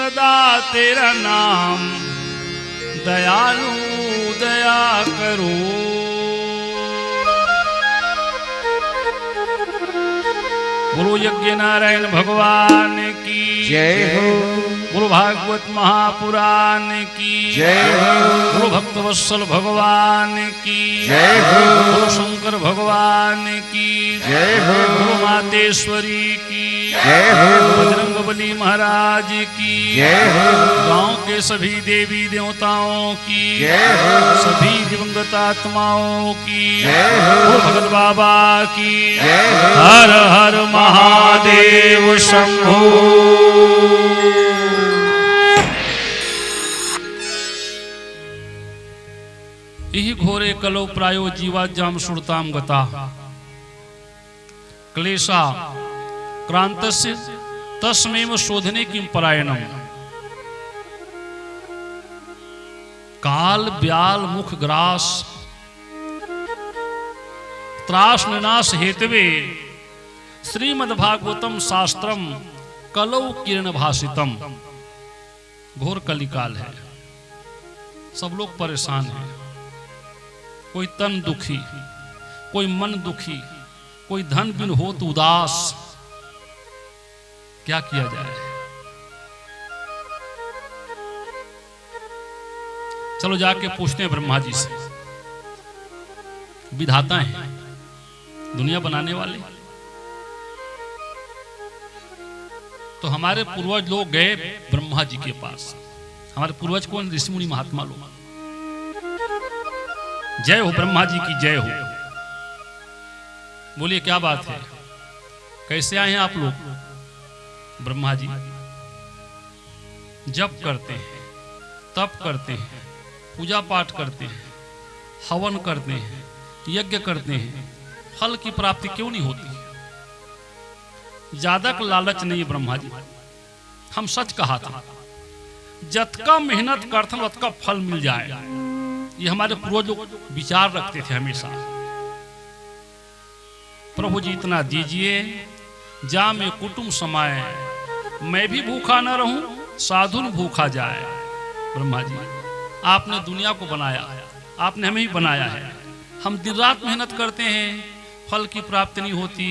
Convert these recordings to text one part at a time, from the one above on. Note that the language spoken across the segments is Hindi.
सदा तेरा नाम, दयालु दया करो। गुरु यज्ञ नारायण भगवान की जय हो। गुरु भागवत महापुराण की जय हो। गुरु भक्तवत्सल भगवान की जय हो। गुरु शंकर भगवान की जय हो। गुरु मातेश्वरी की जय हो। बजरंगबली महाराज की जय हो। गांव के सभी देवी देवताओं की जय हो। सभी दिवंगत आत्माओं की जय हो। गुरु भगत बाबा की जय हो। हर हर महादेव शंभो। इहि घोरे कलो प्रायो जीवाज्जाम श्रुताम गता क्लेशा क्रांतस्य तस्मेव शोधने किं परायणम। काल ब्याल मुख ग्रास त्रास निनाश हेतवे श्रीमद्भागवतम शास्त्रम कलौ किरण भाषितम। घोर कलिकाल है, सब लोग परेशान हैं। कोई तन दुखी, कोई मन दुखी, कोई धन बिन होत उदास। क्या किया जाए? चलो जाके पूछते हैं ब्रह्मा जी से। विधाता हैं, दुनिया बनाने वाले। तो हमारे पूर्वज लोग गए ब्रह्मा जी के पास। हमारे पूर्वज कौन? ऋषि मुनि महात्मा लोग। जय हो ब्रह्मा जी की जय हो। बोलिए क्या बात है, कैसे आए हैं आप लोग? ब्रह्मा जी जप करते हैं, तप करते हैं, पूजा पाठ करते हैं, हवन करते हैं, यज्ञ करते हैं, फल की प्राप्ति क्यों नहीं होती? ज्यादा का लालच नहीं है ब्रह्मा जी। हम सच कहा था, जतका मेहनत करते उतका फल मिल जाए। ये हमारे पूर्वज लोग विचार रखते थे हमेशा। प्रभु जी इतना दीजिए जा में कुटुंब समाए, मैं भी भूखा न रहूं साधुन भूखा जाए। ब्रह्मा जी आपने दुनिया को बनाया, आपने हमें भी बनाया है। हम दिन रात मेहनत करते हैं, फल की प्राप्ति नहीं होती,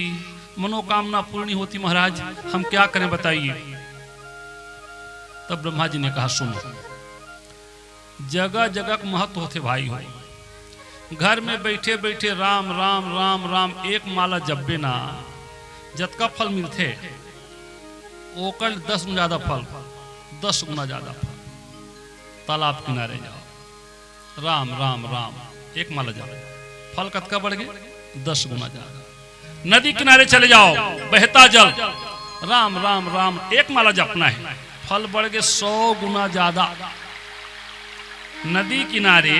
मनोकामना पूर्ण नहीं होती। महाराज हम क्या करें बताइए? तब ब्रह्मा जी ने कहा सुनो, जगह जगह महत्व होते भाई हो। घर में बैठे बैठे राम राम राम राम एक माला जब्बे ना जतका फल मिलते ओकर 10 गुना ज्यादा फल, 10 गुना ज्यादा फल। तालाब किनारे जाओ, राम राम राम एक माला जाओ, फल कतका बढ़ गए? 10 गुना ज्यादा। नदी किनारे चले जाओ, बहता जल, राम राम राम एक माला जपना है, फल बढ़ गए 100 गुना ज्यादा। नदी किनारे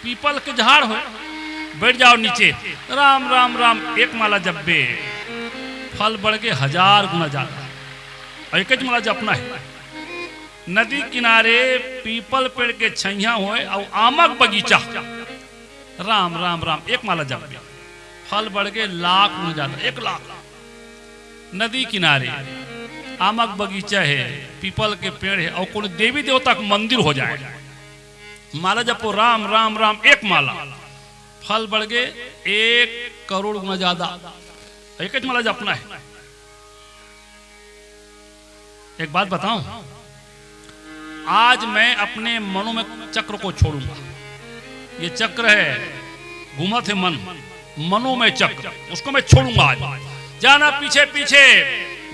पीपल के झाड़ हो, बैठ जाओ नीचे, राम राम राम एक माला जपबे, फल बढ़ गए 1000 गुना ज्यादा। एक माला जपना है। नदी किनारे पीपल पेड़ के छैया हो और आमक बगीचा, राम राम राम एक माला जपबे, फल बढ़ गए 1,00,000 गुना ज्यादा, 1,00,000। नदी किनारे आमक बगीचा है, पीपल के पेड़ है और कोई देवी देवता का मंदिर हो जाए, माला जपो राम राम राम एक माला, फल बढ़ गए 1 करोड़ गुना ज्यादा। एक माला जपना है। एक बात बताऊं, आज मैं अपने मनो में चक्र को छोड़ूंगा। ये चक्र है, घूमत है मन, मनो में चक्र, उसको मैं छोड़ूंगा आज। जाना पीछे पीछे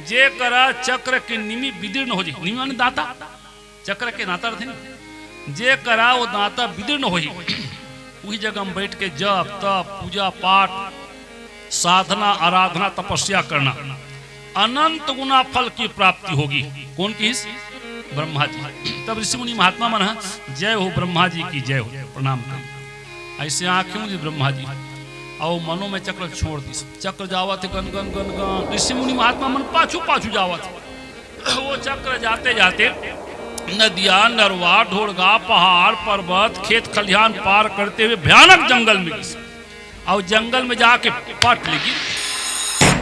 जे करा चक्र के निमि विदीर्ण हो जी। निमि माने दाता, चक्र के नाता थे। जे करा वो दाता विदीर्ण हो ही। वही जगह हम बैठ के जप तप पूजा पाठ साधना आराधना तपस्या करना, अनंत गुना फल की प्राप्ति होगी। कौन की? ब्रह्मा जी। तब ऋषि मुनि महात्मा मन जय हो ब्रह्मा जी की जय हो, प्रणाम कर। ऐसे आंखें मुझे ब्रह्मा जी और मनो में चक्र छोड़ दी। चक्र जावत गन गन गन गन, ऋषि मुनि महात्मा मन पाछू पाछू जावत। वो चक्र जाते जाते नदियां नरवा ढोड़गा पहाड़ पर्वत खेत खलिहान पार करते हुए भयानक जंगल में गई और जंगल में जाके पट लगी,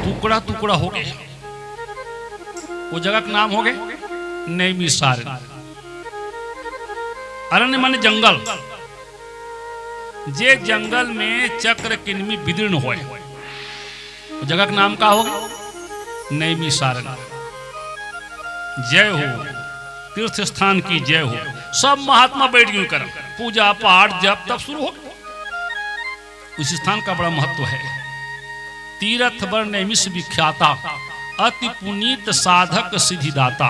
टुकड़ा टुकड़ा हो गए। वो जगह का नाम हो गए नैमिषारण्य। अरण्य माने जंगल। जे जंगल में चक्र किन्मी विदीर्ण होए, जगह का नाम का होगा? नैमिषारण्य। जय हो, तीर्थ स्थान की जय हो। सब महात्मा बैठ गए कर पूजा पाठ जप तब शुरू हो। उस स्थान का बड़ा महत्व है। तीर्थ वर नैमिष विख्याता, अति पुनीत साधक सिद्धिदाता।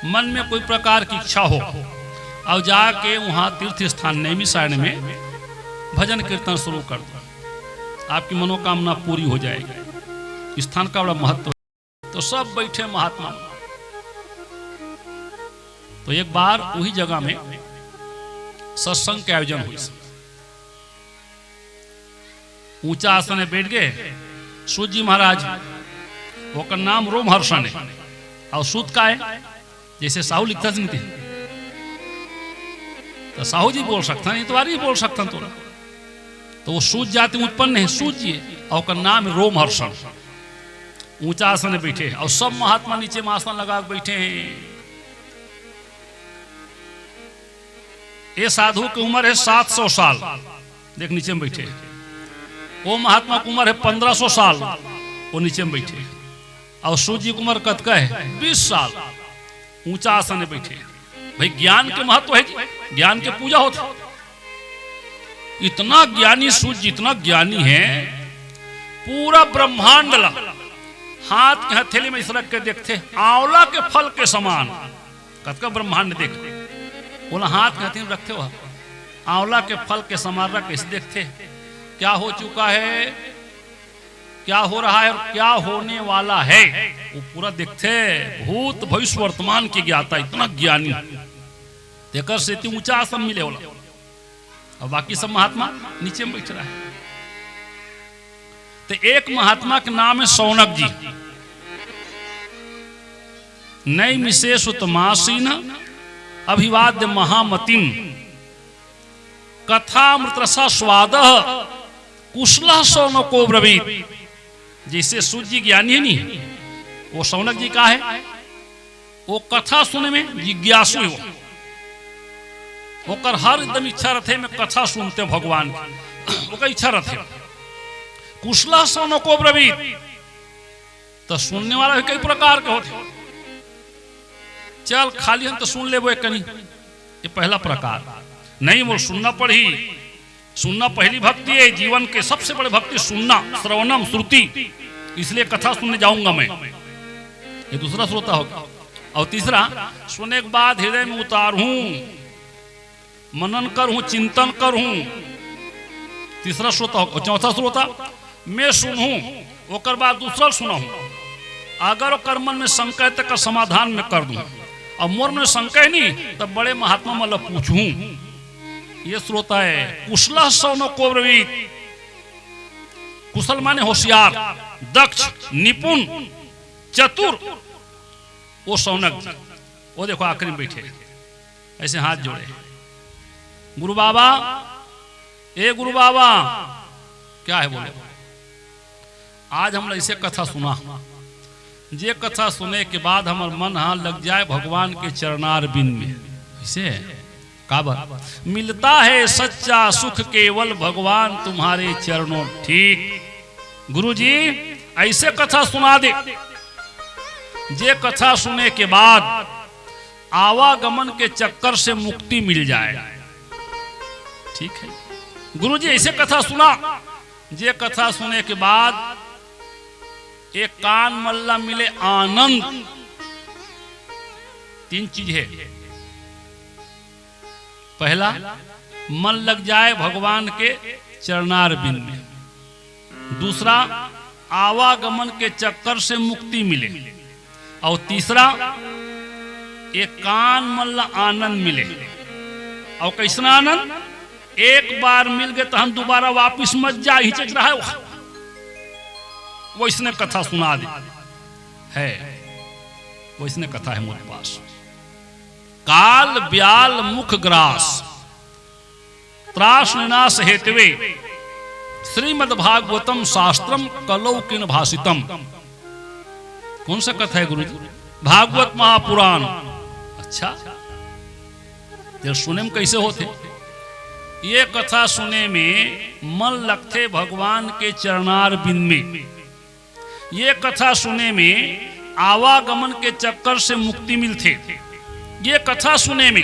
मन में कोई प्रकार की इच्छा हो और जाके वहां तीर्थ स्थान नैमिषारण्य में भजन कीर्तन शुरू कर दो, आपकी मनोकामना पूरी हो जाएगी। स्थान का बड़ा महत्व है। तो सब बैठे महात्मा। तो एक बार वही जगह में सत्संग के आयोजन हुई। ऊंचा आसन में बैठ गए सूत जी महाराज। वो का नाम रोमहर्षण है और सूत का है जैसे साहू लिखता नहीं, तो साहू जी बोल सकता नहीं, तो ही बोल सकता तो वो सूत जाति उत्पन्न है, सूत जी और का नाम रोमहर्षण। ऊंचा आसन में बैठे और सब महात्मा नीचे में आसन लगा बैठे हैं। ये साधु की उम्र है 700 साल, देख नीचे में बैठे। वो महात्मा की उम्र है 1500 साल, वो नीचे में बैठे। और सूत जी की उम्र कतका है 20 साल, ऊंचा आसन में बैठे। भाई ज्ञान के महत्व है जी, ज्ञान के पूजा होती। इतना ज्ञानी सूत जी, इतना ज्ञानी है, पूरा ब्रह्मांड हाथ के हथेली में इस रख के देखते, आंवला के फल के समान कतका ब्रह्मांड देखते। बोला हाथ के हथेली में रखते हो, आंवला के फल के समान रख इस देखते क्या हो चुका है, क्या हो रहा है और क्या होने वाला है, वो पूरा देखते। भूत भविष्य वर्तमान की ज्ञाता, इतना ज्ञानी देखकर से ऊंचा आसन मिले बोला। और बाकी सब महात्मा नीचे में बैठ रहा है। तो एक महात्मा के नाम है शौनक जी। नैमिषेषु तमासीन अभिवाद्य महामतिम कथामृतरसा स्वाद कुशला शौनको ब्रवीत। जैसे सूत जी ज्ञानी है नहीं, वो शौनक जी का है, वो कथा सुनने में जिज्ञासु है। वो कर हर एकदम इच्छा रथे में कथा सुनते भगवान की, वो का इच्छा रथे। कुशला शौनको ब्रवीत, तो सुनने वाला भी कई प्रकार के होते। चल खाली हम तो सुन ले वो कहीं, ये पहला प्रकार नहीं। वो सुनना पड़ी, सुनना पहली भक्ति है। जीवन के सबसे बड़े भक्ति सुनना, श्रवणम श्रुति, इसलिए कथा सुनने जाऊंगा मैं, ये दूसरा श्रोता होगा। और तीसरा सुनने के बाद हृदय में उतारूं, मनन करूं, चिंतन करूं, तीसरा श्रोता होगा। चौथा श्रोता मैं सुनूं, ओकर बाद दूसरा सुनाऊं। अगर कर्मन में शंका है तो समाधान में कर दूं, और मोर में शंका नहीं तब बड़े महात्मा मतलब पूछूं, ये श्रोता है। कुशला शौनको ब्रवीत, कुशल माने होशियार, दक्ष, निपुण, चतुर, वो शौनक जी। वो देखो आखिरी में बैठे ऐसे हाथ जोड़े, गुरु बाबा, ए गुरु बाबा, क्या है बोले। आज हम ऐसे कथा सुना, जे कथा सुने के बाद हमार मन हाँ लग जाए भगवान के चरणार बिंद में। ऐसे काबर मिलता है सच्चा सुख केवल भगवान तुम्हारे चरणों। ठीक गुरुजी ऐसे कथा सुना दे, जे कथा सुने के बाद आवागमन के चक्कर से मुक्ति मिल जाए। ठीक है गुरुजी ऐसे कथा सुना, जे कथा सुने के बाद एक कान मल्ला मिले आनंद। तीन चीज है, पहला मन लग जाए भगवान के चरणार बिंद में, दूसरा आवागमन के चक्कर से मुक्ति मिले, और तीसरा एक कान मल्ला आनंद मिले। और कैसा आनंद, एक बार मिल गए तो हम दोबारा वापिस मत जा, हिचक रहा है वो इसने कथा सुना दी है, वो इसने कथा है मेरे पास। काल ब्याल मुख ग्रास त्रास निनाश हेतवे श्रीमद् भागवतम शास्त्रम कलौ किन भाषितम। कौन सा कथा है गुरुजी? भागवत महापुराण। अच्छा, ये सुने में कैसे होते? ये कथा सुने में मन लगते भगवान के चरणार बिंद में। ये कथा सुने में आवागमन के चक्कर से मुक्ति मिलते। ये कथा सुने में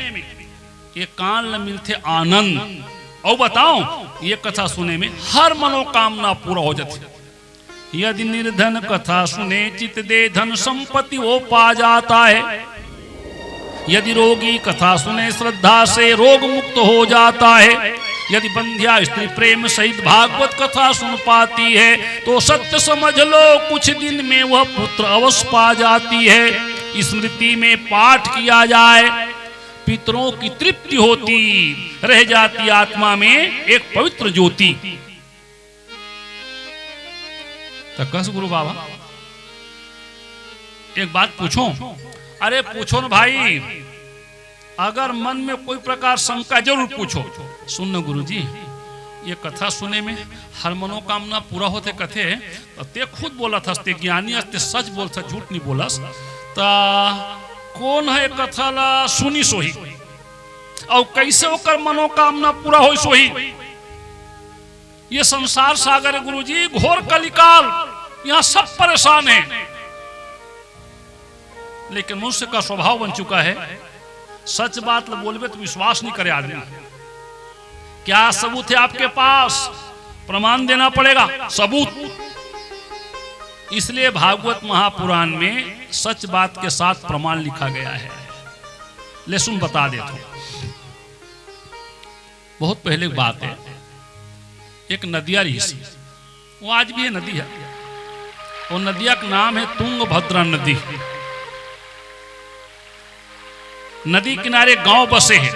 ये कान न मिलते आनंद। और बताओ, ये कथा सुने में हर मनोकामना पूरा हो जाती। यदि निर्धन कथा सुने चित दे धन संपत्ति वो पा जाता है। यदि रोगी कथा सुने श्रद्धा से रोग मुक्त हो जाता है। यदि बंध्या स्त्री प्रेम सहित भागवत कथा सुन पाती है तो सत्य समझ लो कुछ दिन में वह पुत्र अवश्य पा जाती है। स्मृति में पाठ किया जाए पितरों की तृप्ति होती, रह जाती आत्मा में एक पवित्र ज्योति। तो कस गुरु बाबा एक बात पूछो? अरे पूछो ना भाई, अगर मन में कोई प्रकार शंका जरूर पूछो। सुन न गुरु जी, ये कथा सुने में हर मनोकामना पूरा होते कथे। ते खुद बोला था, ते ज्ञानी ते सच बोल था, झूठ नहीं बोला। ता कौन है कथा ला सुनी सोही और कैसे होकर मनोकामना पूरा हो सोही? ये संसार सागर है गुरु जी, घोर कलिकाल, यहाँ सब परेशान है। लेकिन मनुष्य का स्वभाव बन चुका है, सच बात बोलबे तो विश्वास नहीं करे आदमी। क्या सबूत है आपके पास? प्रमाण देना पड़ेगा, सबूत। इसलिए भागवत महापुराण में सच बात के साथ प्रमाण लिखा गया है। ले सुन, बता देता हूं। बहुत पहले बात है, एक नदिया रही सी, वो आज भी है नदी है। वो नदिया का नाम है तुंगभद्रा नदी। नदी किनारे गांव बसे हैं।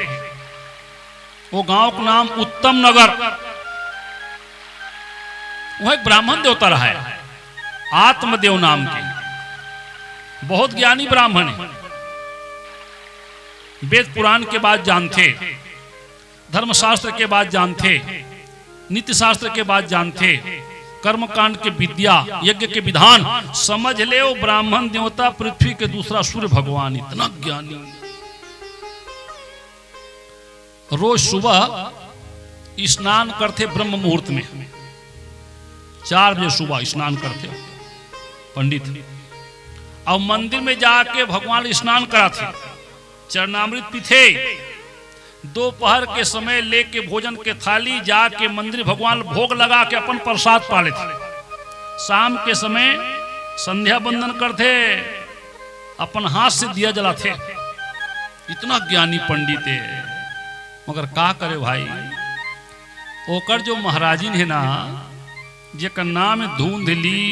वो गांव का नाम उत्तम नगर। वह एक ब्राह्मण देवता रहा है, आत्मदेव नाम के, बहुत ज्ञानी ब्राह्मण है। वेद पुराण के बाद जानते, धर्मशास्त्र के बाद जानते, नीति शास्त्र के बाद जानते, कर्मकांड के विद्या, यज्ञ के विधान समझ ले। वो ब्राह्मण देवता पृथ्वी के दूसरा सूर्य भगवान, इतना ज्ञानी। रोज सुबह स्नान करते ब्रह्म मुहूर्त में, 4 बजे सुबह स्नान करते पंडित, और मंदिर में जाके भगवान स्नान कराते, चरणामृत पीते। दोपहर के समय लेके भोजन के थाली जाके मंदिर भगवान भोग लगा के अपन प्रसाद पा लेते। शाम के समय संध्या बंदन करते, अपन हाथ से दिया जलाते। इतना ज्ञानी पंडित है। मगर का करे भाई, ओकर जो महाराजिन है ना, जेकर नाम है धुंधली,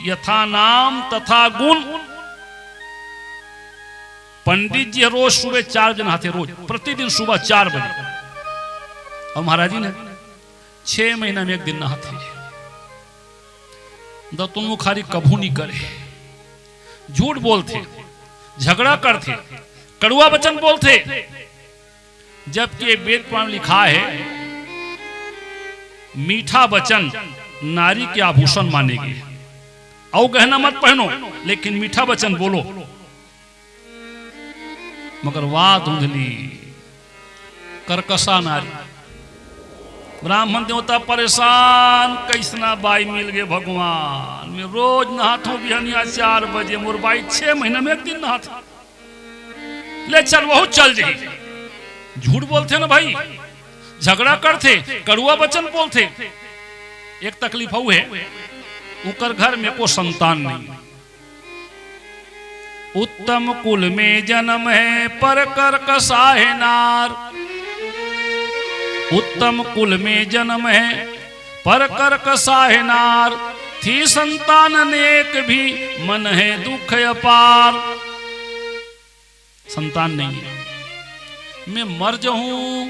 यथा नाम तथा गुण। पंडित जी रोज सुबह 4 बजे नहाते, रोज प्रतिदिन सुबह 4 बजे। और महाराजिन है 6 महीना में 1 दिन नहाते। दत्तुन मुखारी कभू नहीं करे, झूठ बोलते, झगड़ा करते, कड़ुआ वचन बोलते। जबकि वेद पुराण लिखा है, मीठा वचन नारी के आभूषण मानेगी। और गहना मत पहनो, लेकिन मीठा वचन बोलो। मगर वाह धुंधली, कर्कशा नारी। ब्राह्मण देवता परेशान, कैसना बाई मिल गए भगवान में। रोज नहातो बिहनिया 4 बजे, मोर बाई 6 महीना में 1 दिन नहाते। ले चल, बहुत चल जी। झूठ बोलते ना भाई, झगड़ा करते, कड़ुआ वचन बोलते। एक तकलीफ है, उकर घर में को संतान नहीं। उत्तम कुल में जन्म है पर कर्कशा है नार। उत्तम कुल में जन्म है पर कर्कशा है नार। थी संतान अनेक भी मन है दुख अपार। संतान नहीं है, मैं मर जाऊं,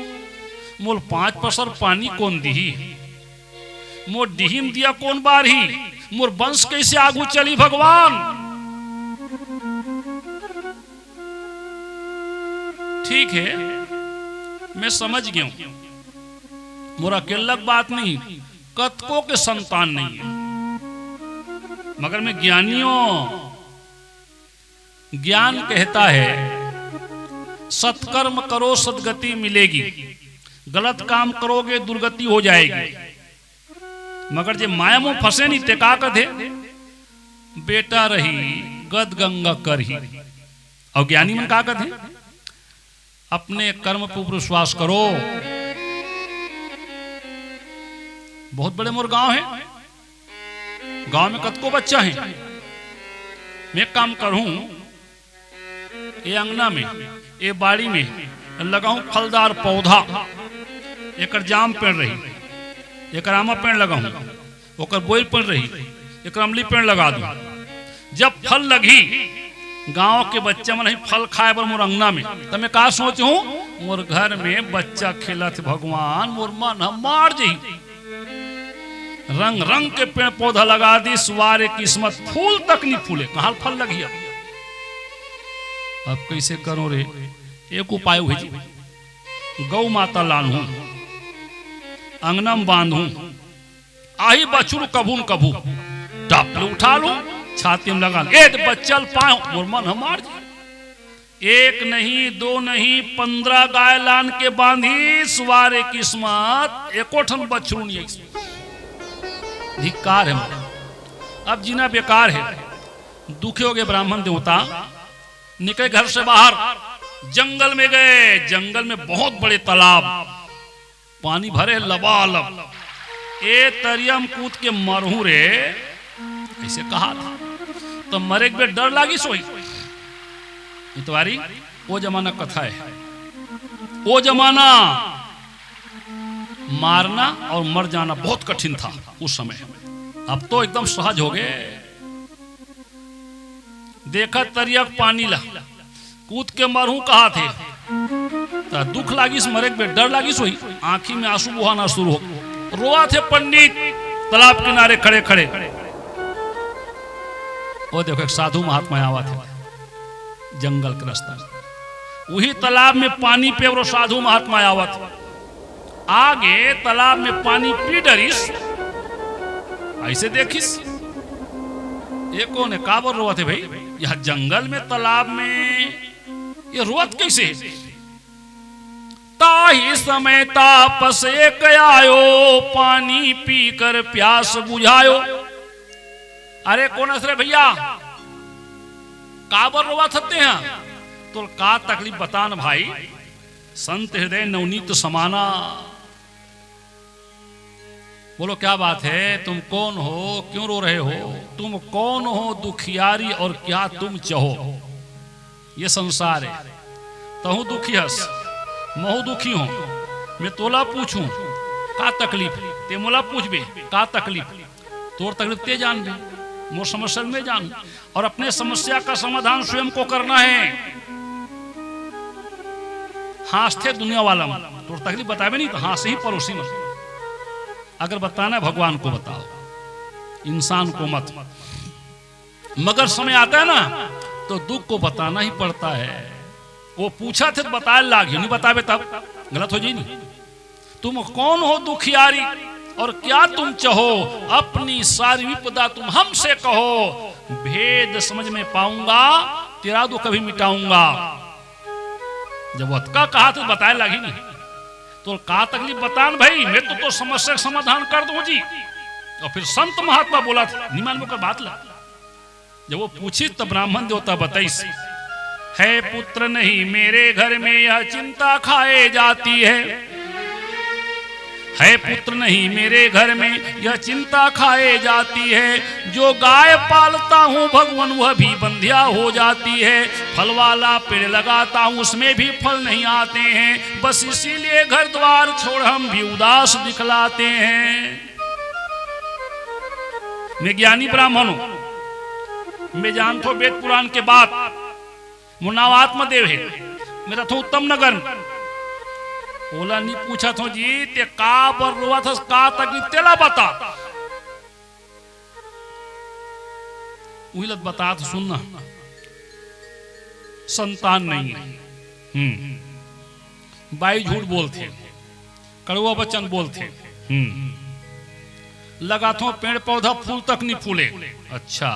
मोल 5 पसर पानी कौन दी? मोर डिहिम दिया कौन बारही? मोर वंश कैसे आगू चली भगवान? ठीक है, मैं समझ गया हूं, मोरा अकेला बात नहीं, कतकों के संतान नहीं है। मगर मैं ज्ञानियों ज्ञान कहता है सत्कर्म करो सदगति मिलेगी, गलत काम करोगे दुर्गति हो जाएगी। मगर जे माया में फंसे नहीं ते का कथे बेटा रही गद गंगा करही। और ज्ञानी मन का कथे अपने कर्म पर विश्वास करो। बहुत बड़े मोर गांव है, गांव में कतको बच्चा है। मैं काम करूं ये अंगना में ये बाड़ी में लगाऊं फलदार पौधा, एक जाम पेड़ रही, एक आमा पेड़ लगाऊं, ओकर बोई पेड़ रही, एक अमली पेड़ लगा दूं। जब फल लगी गांव के बच्चे मन फल खाए बर मोर अंगना में, तो मैं का सोचूं मोर घर में बच्चा खेलत भगवान मोर मन हम मार जी। रंग रंग के पेड़ पौधा लगा दी, सुवारे किस्मत फूल तक नहीं फूले, कहां फल लगी। अब कैसे करो रे? एक उपाय हुई, गौ माता लानू अंगना में बांधू, आही बछुर कभू न कभू टपले उठा लू छाती में लगा बच्चल पाओ मोर मन हमार। एक नहीं दो नहीं 15 गाय लान के बांधी, सुवारे किस्मत एको ठन बछरू नहीं। धिक्कार है अब जीना बेकार है। दुखी हो गए ब्राह्मण देवता, निकले घर से बाहर, जंगल में गए। जंगल में बहुत बड़े तालाब, पानी भरे लबालब। ए तरियम कूद के मरहू रे, ऐसे कहा था। तो मरे के डर लागी सोई। इतवारी वो जमाना कथा है, वो जमाना मारना और मर जाना बहुत कठिन था उस समय। अब तो एकदम सहज हो गए। देखा तरियक पानी ला, कूद के मरहू कहा थे। तो दुख लागी मरे के डर लागी सोई। आंखी में आंसू बहाना शुरू हो, रोआ थे पंडित तालाब किनारे खड़े खड़े। वो देखो एक साधु महात्मा आवा थे जंगल के रास्ता, वही तालाब में पानी पे वो साधु महात्मा आवा थे। आगे तालाब में पानी पी डरिस, ऐसे देखिस ये कौन है? काबर रोआ थे भाई? यह जंगल में तालाब में ये रोत कैसे? ताही समय तापस एक आयो, पानी पीकर प्यास बुझायो। अरे कौन असरे भैया काबर रोवा थते हैं? तो का तकलीफ बतान भाई। संत हृदय नवनीत समाना। बोलो क्या बात है? तुम कौन हो? क्यों रो रहे हो? तुम कौन हो दुखियारी और क्या तुम चाहो? ये संसार है, तहु दुखी हस महु दुखी हो। मैं तोला पूछूं का तकलीफ, ते मोला पूछबे का तकलीफ। तोर तकलीफ ते जान बे, मोर समस्या में जान। और अपने समस्या का समाधान स्वयं को करना है। हांसते दुनिया वाला मन, तोर तकलीफ बतावे नहीं तो हांसे ही पड़ोसी मन। अगर बताना है भगवान को बताओ, इंसान को मत। मगर समय आता है ना तो दुख को बताना ही पड़ता है। वो पूछा थे तो बताए लाग, नहीं बतावे तब गलत हो जाए। नहीं तुम कौन हो दुखियारी और क्या तुम चाहो? अपनी सारी विपदा तुम हमसे कहो, भेद समझ में पाऊंगा, तेरा दुख कभी मिटाऊंगा। जब वतका कहा तो बताए लगी नहीं, तो का तकलीफ बतान भाई, मैं तो समस्या का समाधान कर दूं जी। और फिर संत महात्मा बोला था निमान में बात ला। जब वो पूछी तो ब्राह्मण देवता बताइस, है पुत्र नहीं मेरे घर में यह चिंता खाए जाती है पुत्र नहीं मेरे घर में यह चिंता खाए जाती है। जो गाय पालता हूँ भगवान वह भी बंधिया हो जाती है। फल वाला पेड़ लगाता हूँ उसमें भी फल नहीं आते हैं। बस इसीलिए घर द्वार छोड़ हम भी उदास दिखलाते हैं। मैं ज्ञानी ब्राह्मण हूँ, मैं जानता हूँ वेद पुराण के बाद मुन्नाव आत्मदेव है, मेरा तो उत्तम नगर। बोला नहीं पूछा था जी ते का बर रोआ था, का तकलीफ तेला बता। उहिलत बता तो सुनना, संतान नहीं है। बाई झूठ बोलते, कड़वा वचन बोलते। लगा था पेड़ पौधा फूल तक नहीं फूले। अच्छा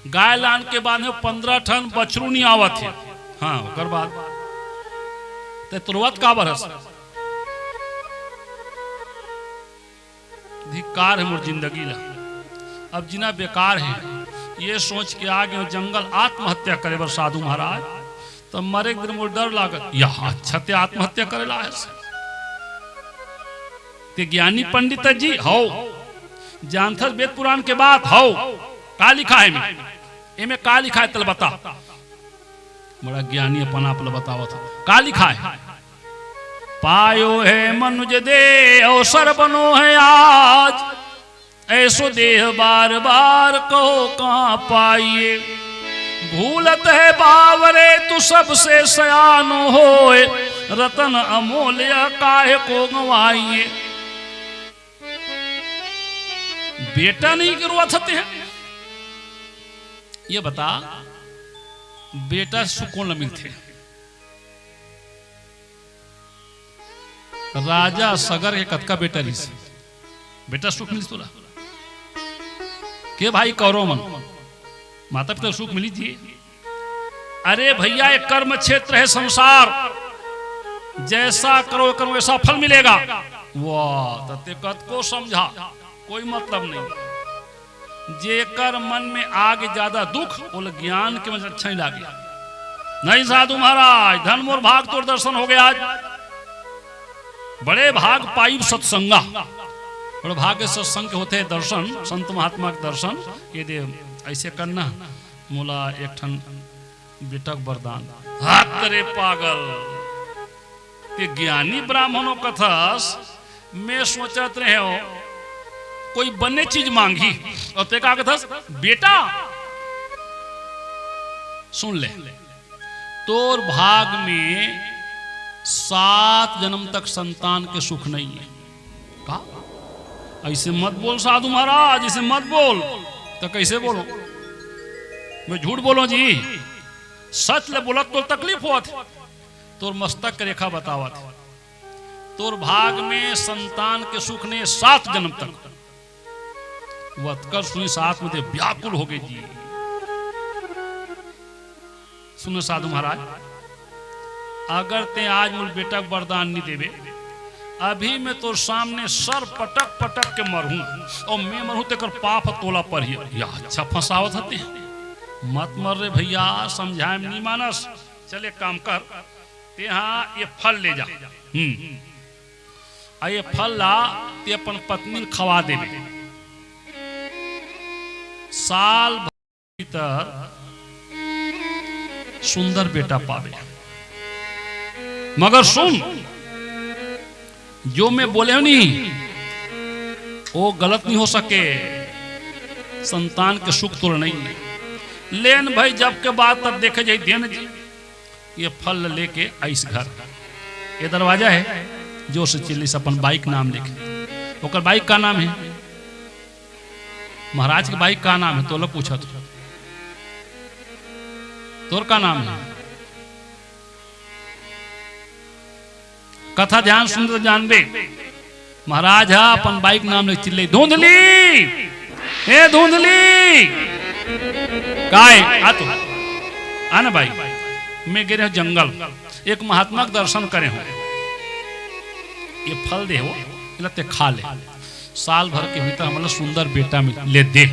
गाय लान के बाद में 15 ठन बछरू नहीं आवत है। हाँ ओकर बाद ते तुरवत का बरस धिक्कार है मोर जिंदगी ला। अब जिना बेकार है ये सोच के आगे जंगल आत्महत्या करे बर साधु महाराज तो मरे दिन मोर डर लागत यह अच्छा ते आत्महत्या करेला है ते ज्ञानी पंडित जी हो जानथस वेद पुराण के बात हो का लिखा है इमे का लिखा है तल बता। बड़ा ज्ञानी अपन आप बतावत का लिखा है। पायो है मनुज दे अवसर बनो है आज ऐसो देह बार बार कहो कहां पाइए भूलत है बावरे तू सबसे सयानो होए रतन अमूल्य काहे को गवाइए। बेटा नहीं गिरवत होते हैं ये बता बेटा सुकून न मिलते। राजा सगर के कतका बेटा रिस बेटा सुख मिल तोला के भाई कौरव मन माता पिता सुख मिली थी। अरे भैया एक कर्म क्षेत्र है संसार जैसा करो करो वैसा फल मिलेगा। वाह तते कत को समझा कोई मतलब नहीं। जेकर मन में आगे ज्यादा दुख बोले ज्ञान के मुझे अच्छा ही लगे। नहीं साधु महाराज धन मोर भाग तोर दर्शन हो गया आज बड़े भाग पाई सत्संगा बड़े भाग सत्संग के होते दर्शन संत महात्मा के दर्शन ये दे ऐसे करना मोला एक ठन बेटक वरदान हाथ करे पागल ते ज्ञानी ब्राह्मणों कथस मैं सोचत रहे हो कोई बने चीज मांगी और ते का कथस बेटा सुन ले तोर भाग में 7 जन्म तक संतान के सुख नहीं है। कहा ऐसे मत बोल साधु महाराज ऐसे मत बोल तो कैसे बोलो मैं झूठ बोलो जी सच ले बोला तो तकलीफ होत तोर मस्तक के रेखा बतावत तोर भाग में संतान के सुख ने 7 जन्म तक वत्कर सुनी साथ में व्याकुल हो गए जी। सुनो साधु महाराज अगर ते आज मुझ बेटा वरदान नहीं देवे अभी मैं तो सामने सर पटक पटक के मरूं और मैं मरूं ते कर पाप तोला पर ही या अच्छा फंसावत हते मत मर रे भैया समझाए नहीं मानस चले काम कर ते हाँ ये फल ले जा ये फल ला ते अपन पत्नी खवा देवे साल भीतर सुंदर बेटा पावे। मगर सुन जो मैं बोले नहीं वो गलत नहीं हो सके संतान के सुख तो नहीं लेन भाई जब के बाद तब देखे जाए देन जी ये फल लेके आइस घर ये दरवाजा है जो से चिल्ली अपन बाइक नाम लिखे ओकर बाइक का नाम है महाराज के बाइक का नाम है तो लोग पूछा तोर का नाम है कथा ध्यान सुन तो जानबे महाराज हा अपन बाइक नाम ले चिल्ले धुंधली ए धुंधली काय आ तो आना भाई मैं गिरे जंगल एक महात्मा का दर्शन करे हूं ये फल दे वो लते खा ले साल भर के भीतर हमारा सुंदर बेटा मिल ले दे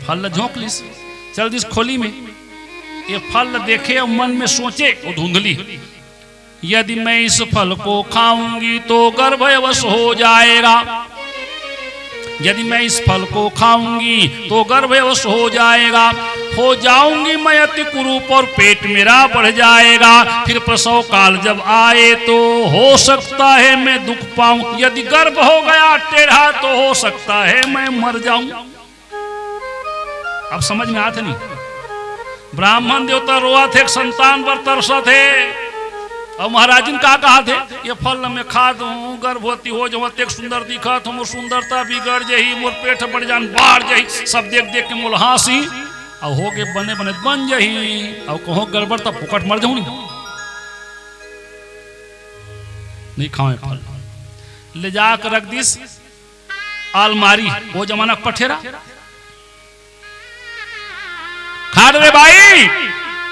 फल झोंक लिस चल दिस खोली में ये फल देखे और मन में सोचे वो धुंधली यदि मैं इस फल को खाऊंगी तो गर्भवश हो जाएगा यदि मैं इस फल को खाऊंगी तो गर्भवश हो जाएगा हो जाऊंगी मैं अति कुरूप और पेट मेरा बढ़ जाएगा फिर प्रसव काल जब आए तो हो सकता है मैं दुख पाऊं यदि गर्भ हो गया टेढ़ा तो हो सकता है मैं मर जाऊं। अब समझ में आते नहीं ब्राह्मण देवता रोआ थे संतान पर तरसा थे और महाराज ने कहा थे ये फल में खा दूं गर्भवती हो जो एक सुंदर दिखा तो मोर सुंदरता बिगड़ जाही मोर पेट बढ़ जान बाढ़ जाही सब देख देख के मोल हंसी और हो के बने बने बन जाही और कहो गड़बड़ तब फुकट मर जाऊं नहीं खाओ फल ले जाकर रख दिस अलमारी वो जमाना पठेरा खा खा रे भाई।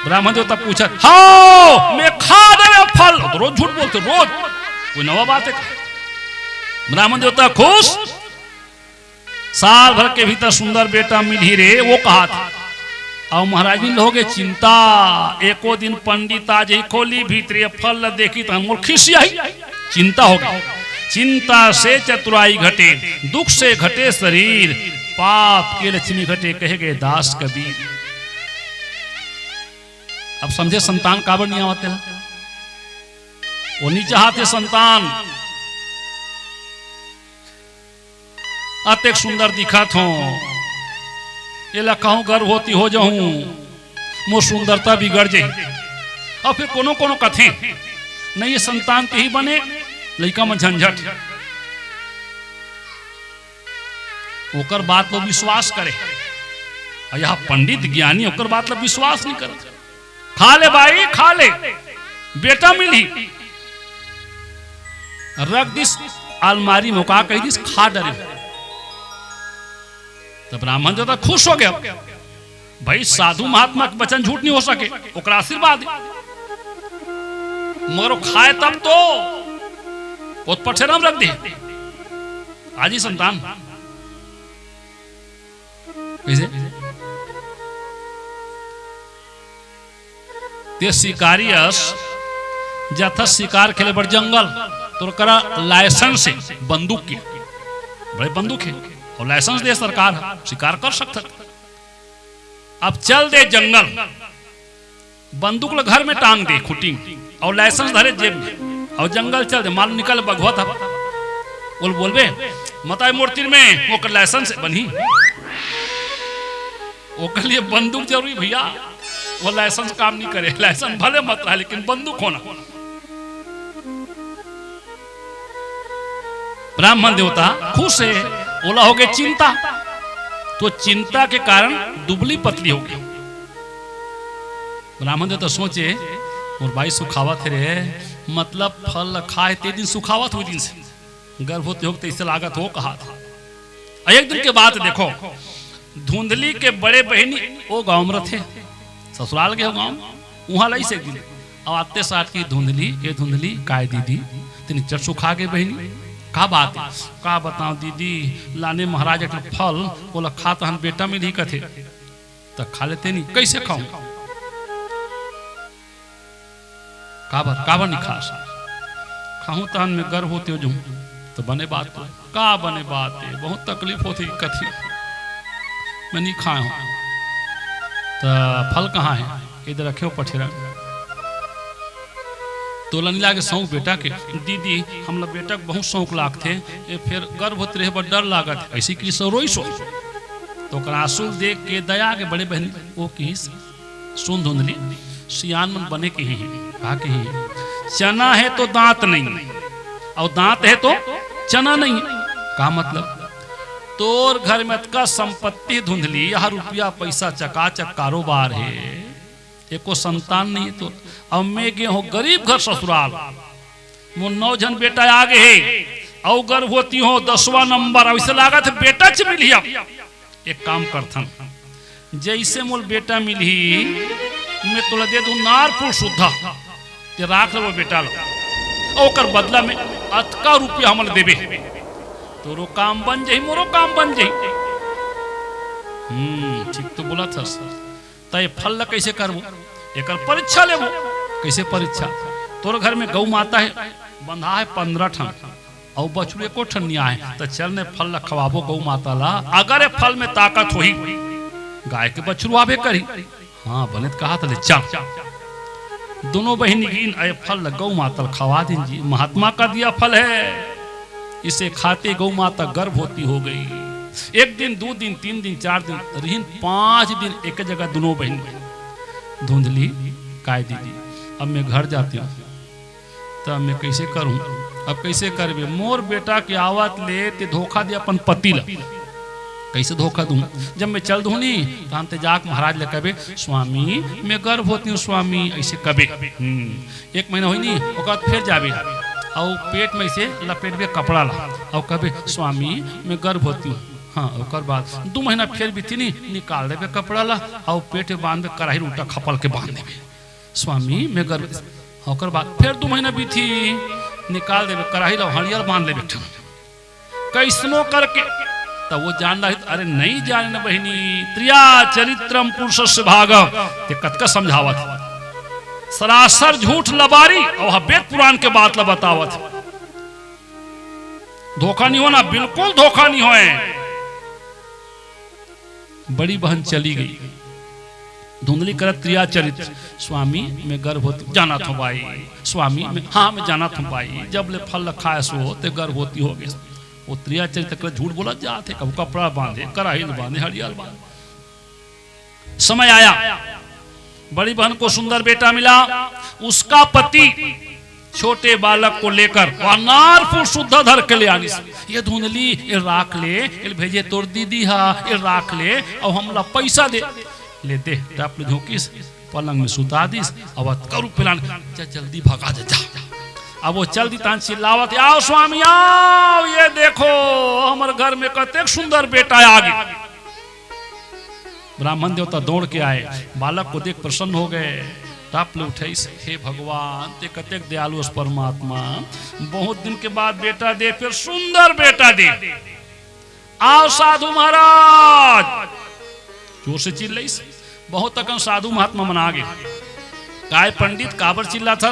ब्राह्मण देवता पूछा, हाँ मैं खा रहे फल। तो रोज झूठ बोलते, रोज कोई नवा बात है। ब्राह्मण देवता खुश, साल भर के भीतर सुंदर बेटा मिल ही रे, वो कहा था। और महाराज भी लोगे चिंता, एको दिन पंडित आज ही खोली भीतरे फल देखी तो मोर खिसिया ही चिंता हो गई। चिंता से चतुराई घटे, दुख से घटे शरीर, पाप के लक्ष्मी घटे, कहे गए दास कबीर। अब समझे संतान काबर नहीं आवते, वो नहीं चाहते संतान। अतेक सुंदर दिखा थो, ये लखाऊ गर्भवती हो जाऊं, मोर सुंदरता बिगड़ जाए। और फिर कोनो कोनो कथे नहीं ये संतान के ही बने, लड़का में झंझट। ओकर बात लोग विश्वास करे, और यह पंडित ज्ञानी ओकर बात लोग विश्वास नहीं करे। खा ले भाई खा ले, बेटा मिली, रख दिस अलमारी में, का कही दिस खा डरे। तो ब्राह्मण जो था खुश हो गया, भाई साधु महात्मा के वचन झूठ नहीं हो सके, ओकरा आशीर्वाद मगर खाए तब तो पठेराम रख दे। आज ही संतान कैसे ते शिकारियस जथा शिकार खेले बड़ जंगल, तो करा लाइसेंस से बंदूक के, बड़े बंदूक है और लाइसेंस दे सरकार, शिकार कर सकता। अब चल दे जंगल, बंदूक ल घर में टांग दे खुटी, और लाइसेंस धरे जेब में, और जंगल चल दे। मालूम निकल बगवा था, बोलबे मताई मूर्ति में वो लाइसेंस बनी, वो के लिए बंदूक जरूरी भैया, वो लाइसेंस काम नहीं करे। लाइसेंस भले मत रहा, लेकिन बंदूक होना। ब्राह्मण देवता खुश है, बोला हो गए चिंता, तो चिंता के कारण दुबली पतली हो गई। ब्राह्मण देवता सोचे और भाई सुखावत रे, मतलब फल खाए ते दिन सुखावत हुई दिन से गर्भवती होते इससे लागत हो कहा था। एक दिन के बाद देखो, धुंधली के बड़े बहनी वो गांव में थे, ससुराल के गांव, वहां लाई से दिन और आते साथ की धुंधली, ये धुंधली काय दीदी तीन चर सुखा के बहनी का बात है, का बताओ दीदी लाने महाराज एक फल बोला खा तो हम बेटा में नहीं कथे, तो खा लेते नहीं, कैसे खाऊं, काबर नहीं खा खाऊं तो में गर्व होते हो जाऊं, तो बने बात तो का बने बात है, बहुत तकलीफ होती कथी मैं नहीं खाया हूं। तो फल कहाँ है, इधर रखे हो पठेरा, तो लनीला के शौक बेटा के, दीदी हम लोग बेटा के बहुत शौक लाग थे, ये फिर गर्भ होते रहे बड़ डर लागत, ऐसी की रोई सो तो आंसू देख के दया के बड़े बहन वो की सुन धुंधली सियान मन बने के ही कहा के ही, चना है तो दांत नहीं और दांत है तो चना नहीं, का मतलब तोर घर में का संपत्ति धुंधली, यहाँ रुपया पैसा चकाचक कारोबार है, एको संतान नहीं तो, अब मैं गे हो गरीब घर ससुराल, वो 9 जन बेटा आगे है, और गर्भवती हो 10वां नंबर, ऐसे लागत है बेटा च मिली। एक काम करथन, जैसे मोल बेटा मिली मैं तुला दे दूं नारपुर शुद्धा, ते राख लो बेटा लो, और बदला में अतका रुपया हमल देबे, तोरो काम बन जाही मोरो काम बन जाही। ठीक तो बोला था सर, तय फल ला कैसे करबो, एकर परीक्षा लेबो, कैसे परीक्षा, तोर घर में गौ माता है बंधा है 15 ठन और बछड़े को ठन नहीं आए, तो चल ने फल ला खवाबो गौ माता ला, अगर ये फल में ताकत होही गाय के बछड़ू आबे करी, हाँ बने कहा था चल दोनों बहनी गिन आए फल गौ माता खवा दीजिए, महात्मा का दिया फल है, इसे खाते गौ माता गर्भवती हो गई। 1 दिन 2 दिन 3 दिन 4 दिन रहीन 5 दिन एक जगह दोनों बहन धुंधली काय दीदी अब मैं घर जाती हूँ, तो मैं कैसे करूँ, अब कैसे करबे, मोर बेटा के आवत ले ते धोखा दे अपन पति ला, कैसे धोखा दूं, जब मैं चल दूं नहीं तो हम ते जाक महाराज ले कबे स्वामी मैं गर्भ होती हूँ स्वामी, ऐसे कबे 1 महीना हुई नहीं ओकर फिर जाबे और पेट में से लपेट के कपड़ा ला और कबे स्वामी मैं गर्भ होती हूँ, हाँ ओकर बाद 2 महीना फिर बीती नहीं निकाल देवे कपड़ा ला और पेट बांध कराही उल्टा खपल के बांध देवे स्वामी में गर्भ ओकर बाद फिर 2 महीना बीती निकाल देवे कराही ला हरियर बांध लेवे कैसनो करके तब वो जान रही अरे नहीं जाने न बहिनी त्रिया चरित्रम पुरुष भाग कतका समझावत सरासर झूठ लबारी और वेद पुराण के बात ला बतावत धोखा नहीं होना बिल्कुल धोखा नहीं होए। बड़ी बहन चली गई धुंधली करत त्रिया चरित्र स्वामी मैं गर्भवती जाना था भाई स्वामी मैं हाँ मैं जाना था भाई जब ले फल खाए सो ते गर्भवती हो गई वो त्रिया चरित्र कर झूठ बोला जाते कब कपड़ा बांधे कराही बांधे हरियाल बांधे। समय आया बड़ी बहन को सुंदर बेटा मिला उसका पति छोटे बालक को लेकर नारपुर शुद्ध धर के ले आनी ये धुंधली ये राख ले ये भेजे तोर दीदी हा ये राख ले और हमला पैसा दे ले दे टाप ले झोंकिस पलंग में सुता दिस अब करू पिलान जल्दी भगा दे जा अब वो चल दी तान चिल्लावत आओ स्वामी आओ ये देखो हमारे घर में कतेक सुंदर बेटा आ गया। ब्राह्मण देवता दौड़ के आए बालक को देख प्रसन्न हो गए टाप ले उठे हे भगवान ते कतेक दयालु परमात्मा बहुत दिन के बाद बेटा दे फिर सुंदर बेटा दे आओ साधु महाराज जोर से चिल्लाई बहुत तक साधु महात्मा मना गए काय पंडित काबर चिल्ला था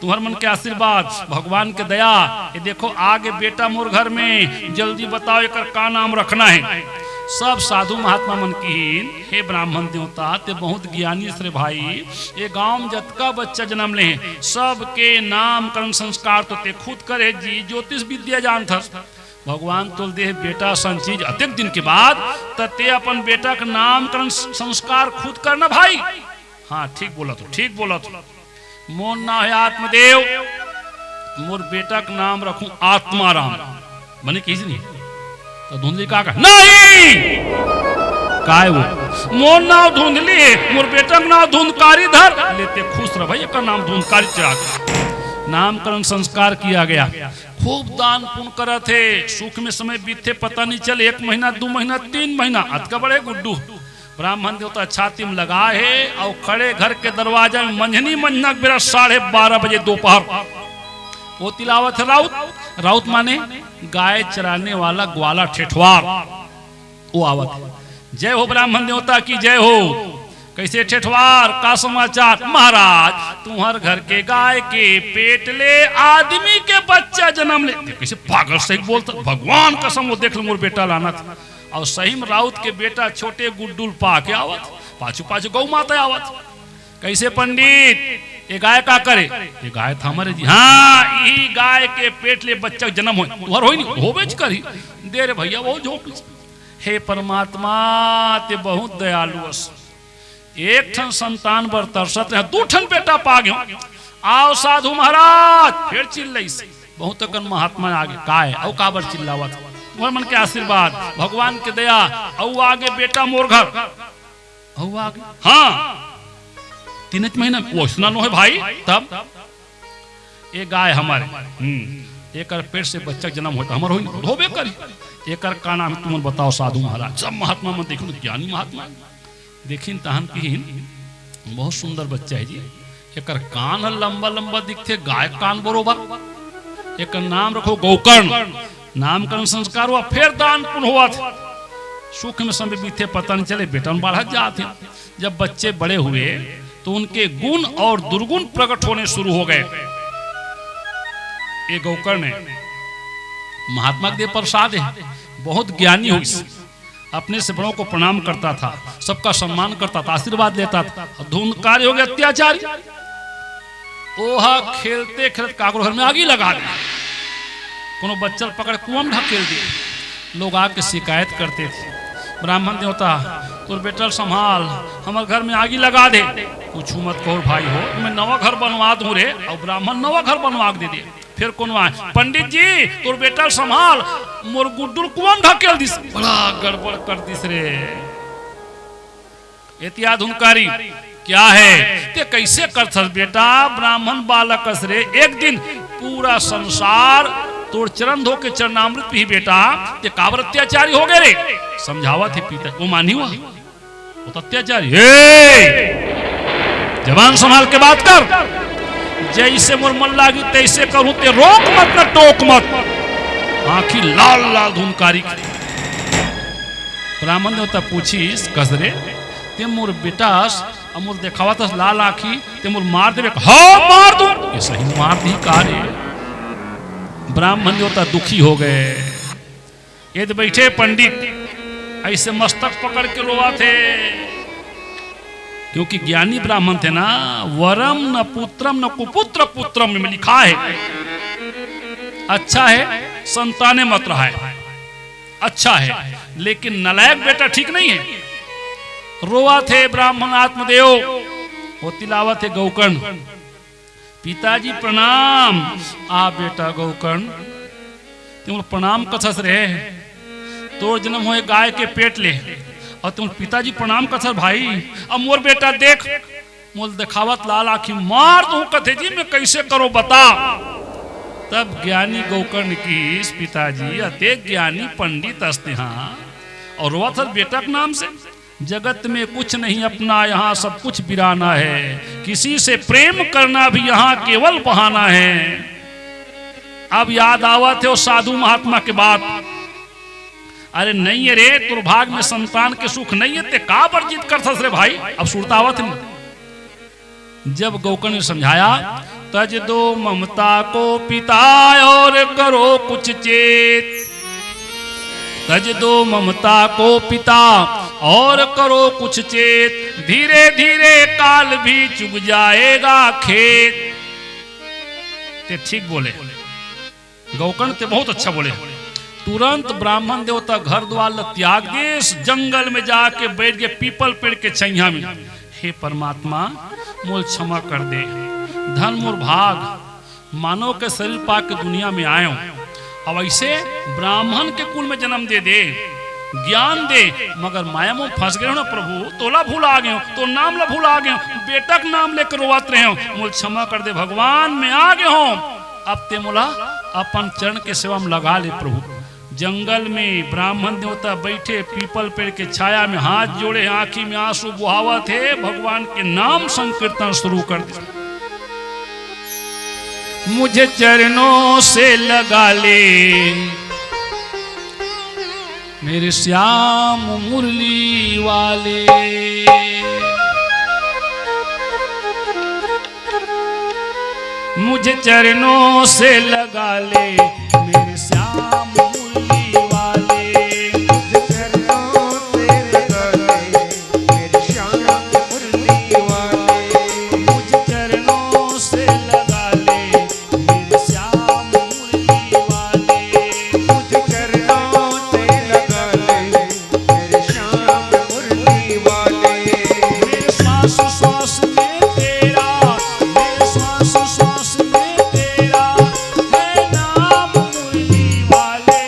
तुम्हार मन के आशीर्वाद भगवान के दया ये देखो आगे बेटा मोर घर में जल्दी बताओ एक का नाम रखना है। सब साधु महात्मा मन की हे ब्राह्मण देवता ते बहुत ज्ञानी रे भाई ये गांव में जतका बच्चा जन्म ले सबके नामकरण संस्कार तो ते खुद करे जी ज्योतिष विद्या जान था भगवान तो दे बेटा संचीज अधिक दिन के बाद ते अपन बेटा का नामकरण संस्कार खुद करना भाई। हाँ ठीक बोला तो मोर ना है आत्मदेव मोर बेटा का नाम रखूं आत्माराम बने किसी नहीं तो धुंधली का नहीं काय वो मोर नाम धुंधली मोर बेटा का नाम धुंधकारी धर लेते खुश रह भाई का नाम धुंधकारी चिराग नामकरण संस्कार किया गया खूब दान पुण्य करे थे सुख में समय बीते पता नहीं चले 1 महीना 2 महीना 3 महीना अत का बड़े गुड्डू ब्राह्मण देवता छाती में लगा है और खड़े घर के दरवाजे में मंझनी मंझनक बेरा 12:30 बजे दोपहर वो तिलावत है राउत माने गाय चराने वाला ग्वाला ठेठवार वो आवत जय हो ब्राह्मण देवता की जय हो कैसे ठेठवार का समाचार महाराज तुम्हार घर के गाय के पेट ले आदमी के बच्चा जन्म ले कैसे पागल से बोलता भगवान कसम वो देख लो मोर बेटा लाना था और सही में राउत के बेटा छोटे गुड्डुल पा के आवत पाछू गौ माता आवत कैसे पंडित ये गाय का करे ये गाय था हमारे जी हाँ यही गाय के पेट ले बच्चा जन्म हो तुम्हार होई नहीं होबे करी दे रे भैया वो झोंक हे परमात्मा ते बहुत दयालु एक ठन संतान बर तरसत रहे 2 ठन बेटा पा गयो आओ साधु महाराज फिर चिल्लई बहुत तकन महात्मा आगे काय औ काबर चिल्लावत मोर मन के आशीर्वाद भगवान के दया औ आगे बेटा मोर घर औ आगे हाँ 3 महीना ओसना नो है भाई तब ये गाय हमारे एक पेट से बच्चा जन्म होता हमार होई होबे करी एक का नाम तुम बताओ साधु महाराज सब महात्मा मन देखो ज्ञानी महात्मा देखिन तहन की बहुत सुंदर बच्चा है जी एक कान लंबा लंबा दिखते गाय कान बरोबर एक नाम रखो गोकर्ण नामकरण संस्कार हुआ फिर दान पुण्य हुआ था सुख में समय बीते पता नहीं चले बेटा बढ़ा जाते जब बच्चे बड़े हुए तो उनके गुण और दुर्गुण प्रकट होने शुरू हो गए। ये गोकर्ण महात्मा के प्रसाद है बहुत ज्ञानी हुई अपने से बड़ों को प्रणाम करता था सबका सम्मान करता था आशीर्वाद लेता था धुंधकारी हो गया अत्याचारी ओहा खेलते खेलते काकरो घर में आगी लगा दे कोनो बच्चा पकड़ कुआं ढकेल दिए लोग आके शिकायत करते थे ब्राह्मण देवता तोर बेटा संभाल हमारे घर में आगी लगा दे कुछ मत कहो भाई हो मैं नवा घर बनवा दूं रे और ब्राह्मण नवा घर बनवा दे दे फिर कौन आए पंडित जी तोर बेटा संभाल मोर गुड्डुल कुआं ढकेल दिस बड़ा गड़बड़ कर दिस रे एतिया धुनकारी क्या है ते कैसे कर बेटा ब्राह्मण बालक रे एक दिन पूरा संसार तोड़ चरण धो के चरणामृत भी बेटा ये काबर अत्याचारी हो गए रे। समझावा थे पिता, वो मानी हुआ वो तो अत्याचारी। जवान संभाल के बात कर, जैसे मोर मन लागी तैसे करूं ते रोक मत न टोक मत। आंखी लाल लाल धुनकारी। ब्राह्मण देवता पूछीस कसरे ते मोर बेटास अमोर देखावा तस लाल आंखी ते मोर मार देवे। हाँ मार दूं, ये सही मार दी कार्य। ब्राह्मण देवता दुखी हो गए। ये बैठे पंडित ऐसे मस्तक पकड़ के रोवा थे, क्योंकि ज्ञानी ब्राह्मण थे ना। वरम न पुत्रम न कुपुत्र पुत्रम में लिखा है अच्छा है संताने मत रहा है, अच्छा है, लेकिन नलायक बेटा ठीक नहीं है। रोवा थे ब्राह्मण आत्मदेव, वो तिलावत है गौकर्ण। पिताजी प्रणाम। आ बेटा गौकर्ण तुम प्रणाम कथस रहे, तो जन्म होए गाय के पेट ले और तुम पिताजी प्रणाम कथस भाई। अब मोर बेटा देख मोल दिखावत लाल आखी मार दू कथे जी मैं कैसे करो बता। तब ज्ञानी गौकर्ण की पिताजी अति ज्ञानी पंडित अस्ते हाँ और रोवा था बेटा के नाम से। जगत में कुछ नहीं अपना, यहाँ सब कुछ बिराना है। किसी से प्रेम करना भी यहाँ केवल बहाना है। अब याद आवत है वो साधु महात्मा के बात। अरे नहीं है रे, दुर्भाग्य में संतान के सुख नहीं है ते का वर्जित कर रे भाई। अब सुरतावत नहीं। जब गौकर्ण ने समझाया तज दो ममता को पिता और करो कुछ चेत। तज दो ममता को पिता और करो कुछ चेत। धीरे धीरे काल भी चुग जाएगा खेत। ते ठीक बोले गौकर्ण ते बहुत अच्छा बोले। तुरंत ब्राह्मण देवता घर द्वार त्याग देश जंगल में जाके बैठ गए पीपल पेड़ के छैया में। हे परमात्मा मोल क्षमा कर दे, धन मोर भाग, मानव के शरीर पा के दुनिया में आयो। अब ऐसे ब्राह्मण के कुल में जन्म दे दे, ज्ञान दे, मगर माया में फंस गए हो ना प्रभु। तोला भूल आ गए, तो नाम ला भूल आ गए, बेटा का नाम लेकर रोवात रहे हो। मोल क्षमा कर दे भगवान, मैं आ गए हो। अब ते मोला अपन चरण के सेवा में लगा ले प्रभु। जंगल में ब्राह्मण देवता बैठे पीपल पेड़ के छाया में हाथ जोड़े, आंखी में आंसू बुहावा थे, भगवान के नाम संकीर्तन शुरू कर दे। मुझे चरणों से लगा ले मेरे श्याम मुरली वाले। मुझे चरणों से लगा ले मेरे श्याम मुरली वाले। मुझे चरणों से लगा ले मेरे श्याम मुरली वाले। मुझे चरणों से लगा ले मेरे श्याम मुरली वाले। मुझे चरणों से लगा ले मेरे श्याम मुरली वाले। मेरे श्वास श्वास में तेरा, मेरे श्वास श्वास में तेरा है नाम मुरली वाले।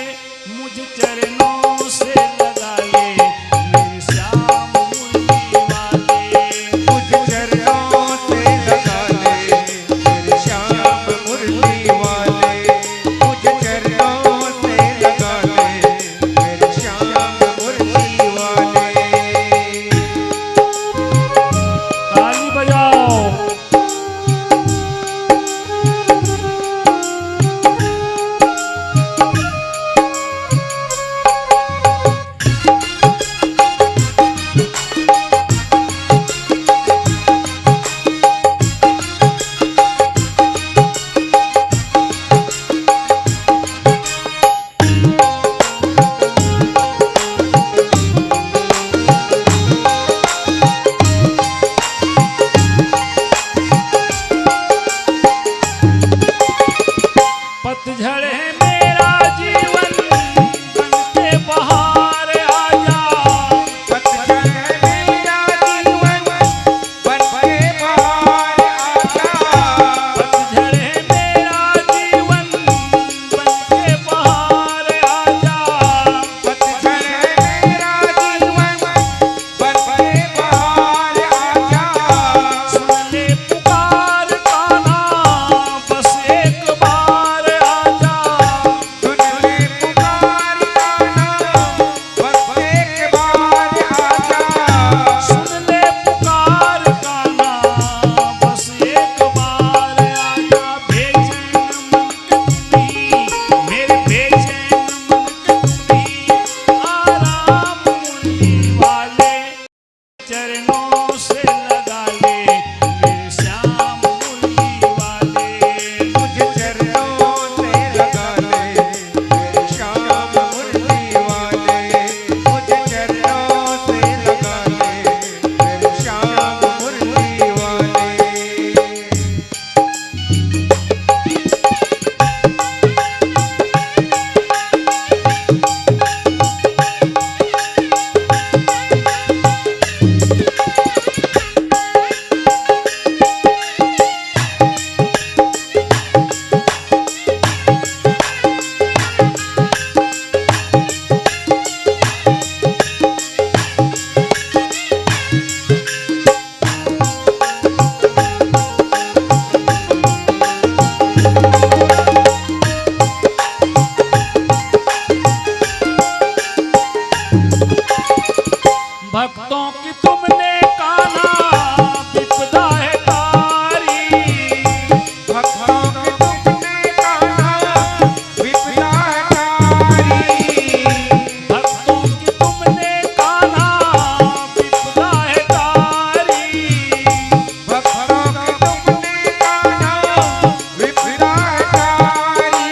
भक्तों की तुमने कान्हा विपदा है तारी, भक्तों की तुमने कान्हा विपदा है तारी, भक्तों की तुमने कान्हा विपदा है तारी, भक्तों की तुमने कान्हा विपदा है तारी,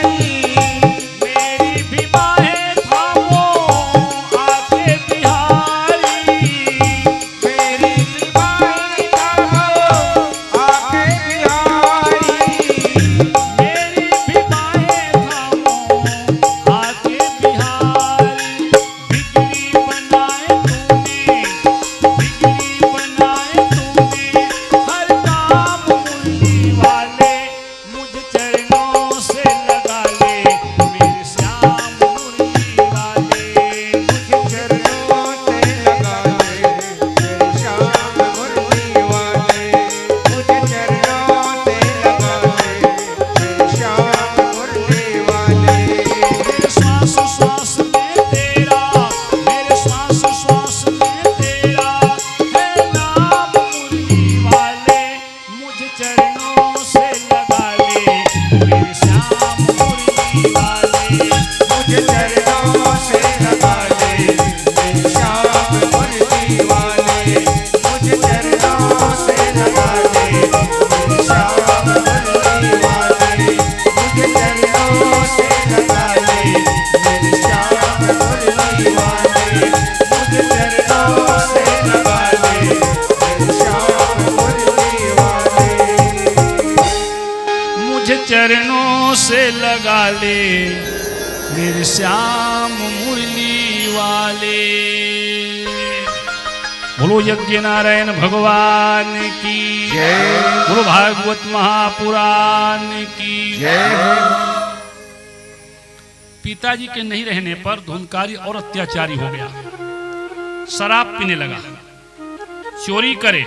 मेरी भी बाहें थामो आके बिहारी, मेरी दीवानी थामो आके बिहारी, मेरी भी बाहें थामो आके बिहारी, बिगड़ी बनाए तूने, बिगड़ी बनाए तूने हर काम मुरली वाले, मुझ चरणों से लगा ले मेरे श्याम मुरली वाले, मुझे चरणों से लगा ले मेरे श्याम मुरली वाले, मुझे चरणों से लगा ले मेरे श्याम मुरली वाले, मेरे श्वास श्वास में तेरा, मेरे श्वास श्वास में तेरा है नाम मुरली वाले, मुझ चरणों से लगा ले मेरे श्याम मुरली वाले, मुझे चरणों से लगा ले मेरे श्याम मुरली वाले, मुझे चरणों से लगा ले मेरे श्याम मुरली वाले, मुझे चरणों से लगा ले मेरे श्याम मुरली वाले, मुझे चरणों से लगा ले मेरे श्याम मुरली वाले, मुझे चरणों से लगा ले मेरे श्याम मुरली वाले। बोलो यज्ञ नारायण भगवान की जय। बोलो भागवत महापुराण की जय हो। पिताजी के नहीं रहने पर धुंधकारी और अत्याचारी हो गया, शराब पीने लगा, चोरी करे,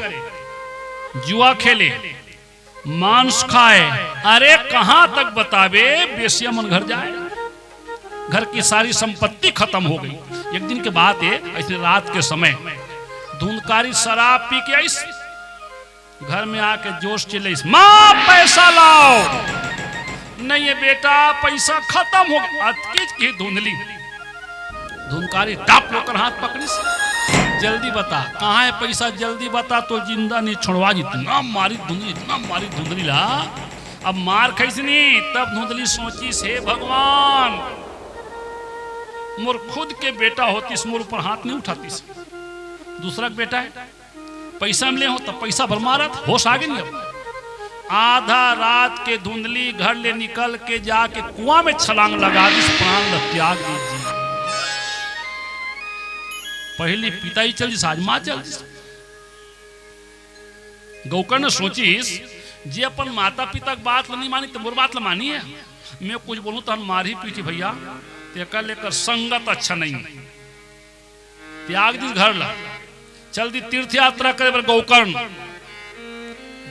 जुआ खेले, मांस खाए, अरे कहां तक बतावे, बेसिया मन घर जाए, घर की सारी संपत्ति खत्म हो गई। एक दिन के बात है, ऐसे रात के समय धुंधकारी शराब पी के आई, घर में आके जोश चिल्लाई, माँ पैसा लाओ, नहीं है बेटा पैसा खत्म हो गया, अतकीच की धुंधली, धुंधकारी टाप होकर हाथ पकड़ी, जल्दी बता कहाँ है पैसा, जल्दी बता तो जिंदा नहीं छोड़वा, इतना मारी धुंधली, इतना मारी धुंधली ला, अब मार खैसनी, तब धुंधली सोची से भगवान मोर खुद के बेटा होती, मोर ऊपर हाथ नहीं उठाती, दूसरा बेटा है, पैसा मिले हो तब पैसा भर मारा, होश आ गई नहीं। अब आधा रात के धुंधली घर ले निकल के जाके कुआं में छलांग लगा दी, प्राण त्याग दीजिए। पहली पिताई चल जिस आज मां चल, गौकर ने सोचीस जे अपन माता पिता की बात नहीं मानी तो मोर बात ला मानी है, मैं कुछ बोलूं तो हम मार ही पीटी भैया, तेकर लेकर संगत अच्छा नहीं, त्याग दी घर ला, चल दी तीर्थ यात्रा करे पर गौकर्ण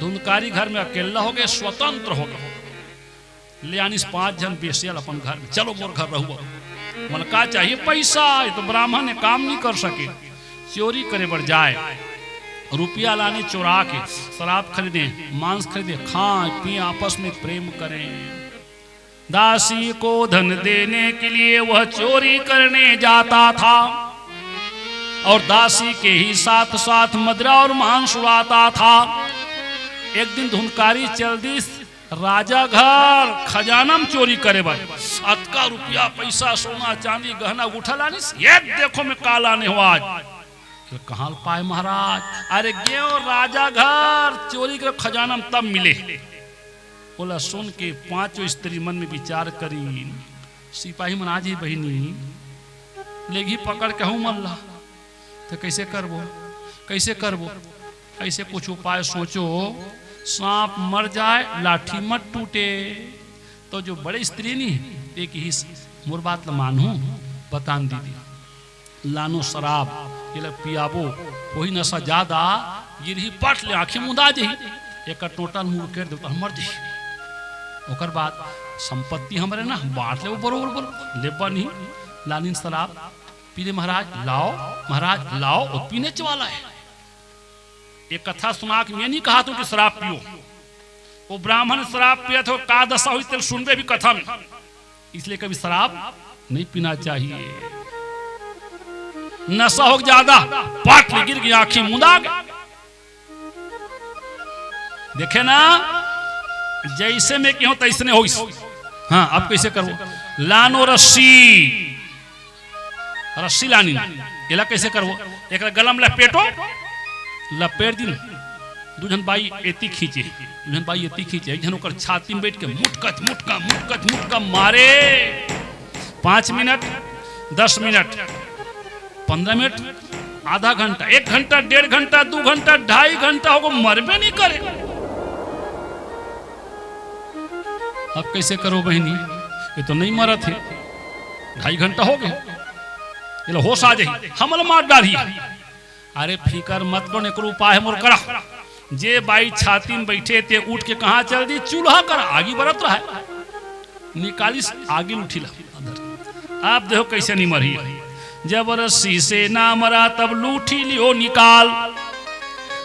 धुंधकारी घर में अकेला हो गए, स्वतंत्र हो गए, ले आनी 5 जन बेसियल अपन घर में, चलो मोर घर रहुआ, मन का चाहिए पैसा, ये तो ब्राह्मण ने काम नहीं कर सके, चोरी करे बढ़ जाए, रुपया लाने चुरा के, शराब खरीदे, मांस खरीदे, खाएं पिए, आपस में प्रेम करें। दासी को धन देने के लिए वह चोरी करने जाता था, और दासी के ही साथ साथ मदिरा और मांस उड़ाता था। एक दिन धुंधकारी चल दी राजा घर, खजाना में चोरी करे बार, अतका रुपया पैसा सोना चांदी गहना उठा लानी, ये देखो मैं काला ने हुआ आज, कहाँ पाए महाराज, अरे गयो राजा घर चोरी कर खजाना में तब मिले। बोला सुन के 5 स्त्री मन में विचार करी, सिपाही मन आज ही बहिनी लेगी पकड़ के हूँ मल्ला, तो कैसे करबो, कैसे करबो, ऐसे कुछ उपाय सोचो, सांप मर जाए लाठी मत टूटे। तो जो बड़े स्त्री नहीं एक ही मोर बात ल मानू, बतान दीदी लानो शराब ये पियाबो, वही नशा ज्यादा गिरही पट ले आँखें मुदा जही, एक टोटल मुँह कर दे तो मर जही, ओकर बाद संपत्ति हमारे ना बांट ले, बरोबर बोलो लेबा नहीं लानी शराब पी ले महाराज, लाओ महाराज लाओ वो पीने वाला है। एक कथा सुना कि मैं नहीं कहा तू कि शराब पियो, वो ब्राह्मण शराब पिया था का दशा हुई तेल सुनबे भी कथा में, इसलिए कभी शराब नहीं पीना चाहिए। नशा हो ज्यादा पाट में गिर गई, आंखें मुंदा गई। देखे ना जैसे मैं क्यों तैसने हो। हाँ अब कैसे करो, लानो रस्सी, रस्सी लानी एला कैसे करवो, एक गलम लपेटो, लपेट दिन दूजन बाई एती खींचे, दूजन बाई एती खींचे, एक जन ओकर छाती में बैठ के मुटकत मुटका मुटकत मुटका मारे। 5 मिनट 10 मिनट 15 मिनट आधा घंटा 1 घंटा 1.5 घंटा 2 घंटा 2.5 घंटा होगा, मरबे नहीं करे। अब कैसे करो बहनी, ये तो नहीं मरा थे, 2.5 घंटा हो गए, ये होश आ जाए हमल मार डाली। अरे फिकर मत करो, एक उपाय मोर करा। जे बाई छाती में बैठे थे उठ के कहा चल दी, चूल्हा कर आगे बरत रहा है, निकाली आगे उठिला। आप देखो कैसे नहीं मरी, जब रस्सी से ना मरा तब लूठी लियो निकाल,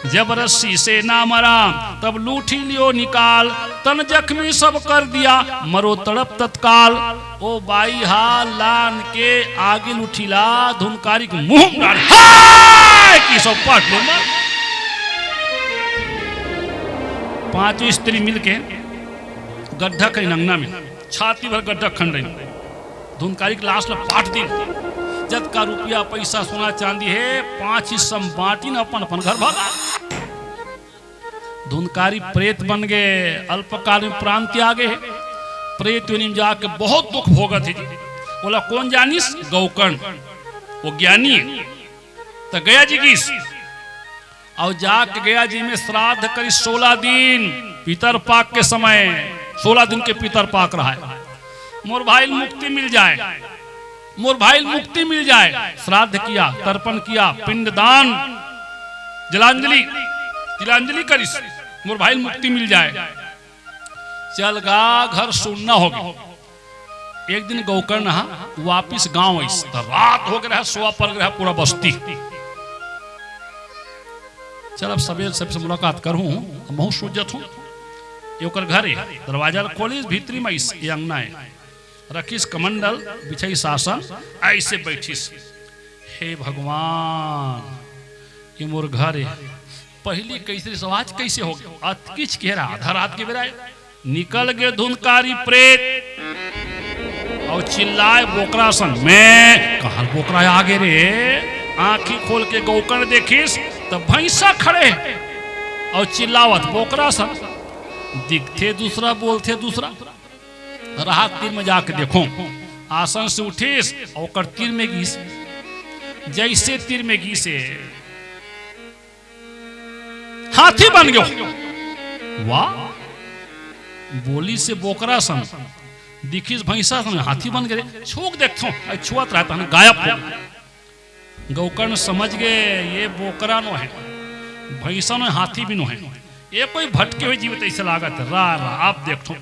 जब रस्सी से ना मरा तब लूठी लियो निकाल, तन जख्मी सब कर दिया मरो तड़प तत्काल। ओ बाई हा लान के आगे लुठीला, धुनकारी के मुंह डाल की सब पाट लो मर। 5 स्त्री मिलके गड्ढा कहीं नंगना में छाती भर गड्ढा खंड रही, धुनकारी की लाश पाट दी। जद का रुपया पैसा सोना चांदी है 5 हिस्सा बांटी न अपन अपन घर भागा। धुनकारी प्रेत बन गए, अल्पकाल में प्राण त्यागे। प्रेत योनि में जाके बहुत दुख भोगत है। बोला कौन जानिस, गौकर्ण वो ज्ञानी है। तो गया जी की और जाके गया जी में श्राद्ध करी 16 दिन पितर पाक के समय, 16 दिन के पितर पाक रहा है। मोर भाई मुक्ति मिल जाए, मोर भाई मुक्ति मिल जाए। श्राद्ध किया, तर्पण किया, पिंडदान, जलांजलि तिलांजलि करी, मोर भाई मुक्ति मिल जाए। चल गा घर सुनना होगा। एक दिन गौकर्ण वापिस गांव आई, तो रात हो गया, सोआ पर गया पूरा बस्ती। चल अब सवेर सबसे मुलाकात करूं, बहुत सोचत हूं। ये घर है, दरवाजा खोलिस, भीतरी में ये अंगना है, रखिस कमंडल, बिछाई शासन, ऐसे बैठिस। हे भगवान ये मोर घर है, पहली कैसे समाज कैसे हो गया। अतकिच कह रहा आधा रात के बेरा निकल गए धुनकारी प्रेत और चिल्लाए बोकरासन में। कहा बोकरा आगे रे, आंखी खोल के गौकर्ण देखिस तो भैंसा खड़े और चिल्लावत बोकरासन, दिखते दूसरा बोलते दूसरा। राहत तीर में जाके देखो, आसन से उठिस और तीर में घीस, जैसे तीर में घीसे हाथी बन गयो। वाह, बोली से बोकरा सन, दिखिस भैंसा सन, हाथी बन गए। छोक देखो छुआत रहता है, गायब हो गया। गौकर्ण समझ गए ये बोकरा नो है, भैंसा नो, हाथी भी नो है, ये कोई भटके हुए जीवित ऐसे लागत है। रा आप देखो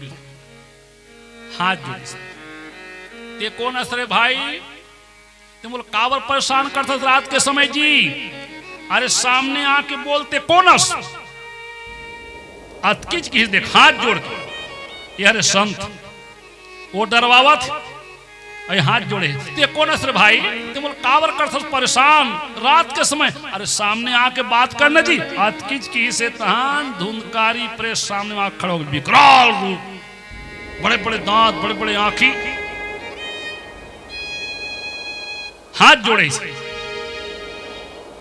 हाथ जोड़े, ते कौन असरे भाई, तुम बोल कावर परेशान करता रात के समय जी। अरे सामने आके बोलते कौन अस, अतकिच की देख हाथ जोड़ के, अरे संत वो डरवावत हाथ जोड़े, ते कौन असर भाई, तुम बोल कावर करता परेशान रात के समय। अरे सामने आके बात करना जी। अतकिच की से तहान धुनकारी प्रेस सामने आके खड़ा हो गए, विकराल रूप, बड़े बड़े दांत, बड़े बड़े आंखी, हाथ जोड़े,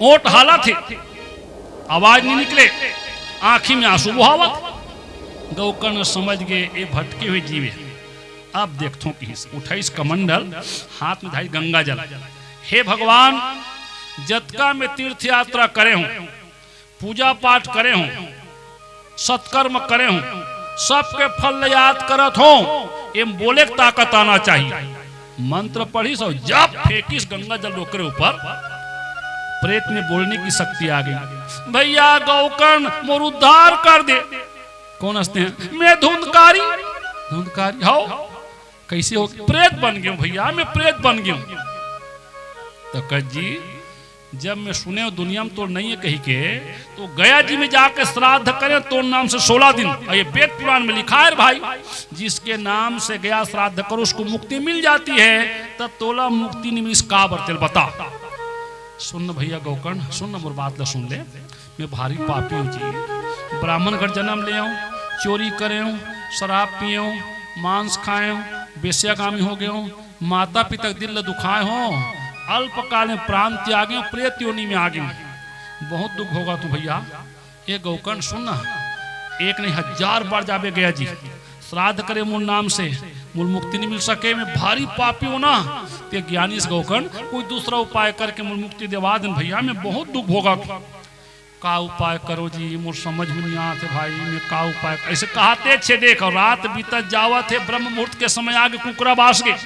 ओट हाला थे, आवाज नहीं निकले, आंखी में आंसू बहावत। गौकर्ण समझ गए ये भटके हुए जीव है। अब देखो कि उठाइस कमंडल, हाथ में धाई गंगा जल। हे भगवान, जतका में तीर्थ यात्रा करे हूं, पूजा पाठ करे हूं, सत्कर्म करे हूं, सबके फल याद करत हो। ये बोले ताकत आना चाहिए। मंत्र पढ़िस और जब फेंकिस गंगा जल रोकरे ऊपर, प्रेत में बोलने की शक्ति आ गई। भैया गौकर्ण मोर उद्धार कर दे। कौन हंसते हैं, मैं धुंधकारी, धुंधकारी हो कैसे हो, प्रेत बन गया भैया, मैं प्रेत बन गया। तो कह जी जब मैं सुने दुनिया में तो नहीं है कहीं के, तो गया जी में जाके श्राद्ध करें तो नाम से 16 दिन, और ये वेद पुराण में लिखा है भाई, जिसके नाम से गया श्राद्ध करो उसको मुक्ति मिल जाती है। तब तोला मुक्ति नहीं मिली, इसका बर्तेल बता। सुन भैया गौकर्ण, सुन मोर बात ला सुन ले। मैं भारी पापी हूँ जी, ब्राह्मण घर जन्म ले आऊँ, चोरी करे हूँ, शराब पिए हूँ, मांस खाए हूँ, बेस्यागामी हो गए हूँ, माता पिता दिल दुखाए हों, अल्पकाल में प्राण त्यागे, प्रेत योनि में आ गए, बहुत दुख होगा तू भैया। ये गौकर्ण सुन ना, एक नहीं 1000 बार जाबे गया जी श्राद्ध करे मूल नाम से, मूल मुक्ति नहीं मिल सके, मैं भारी पापी हूं ना। ते ज्ञानी से गौकर्ण कोई दूसरा उपाय करके मूल मुक्ति दिवा दें भैया, मैं बहुत दुख होगा। का उपाय करो जी, मोर समझ में नहीं आते भाई, मैं का उपाय ऐसे कहते छे। देखो रात बीतत जावा थे, ब्रह्म मुहूर्त के समय आगे कुकरा बास गए,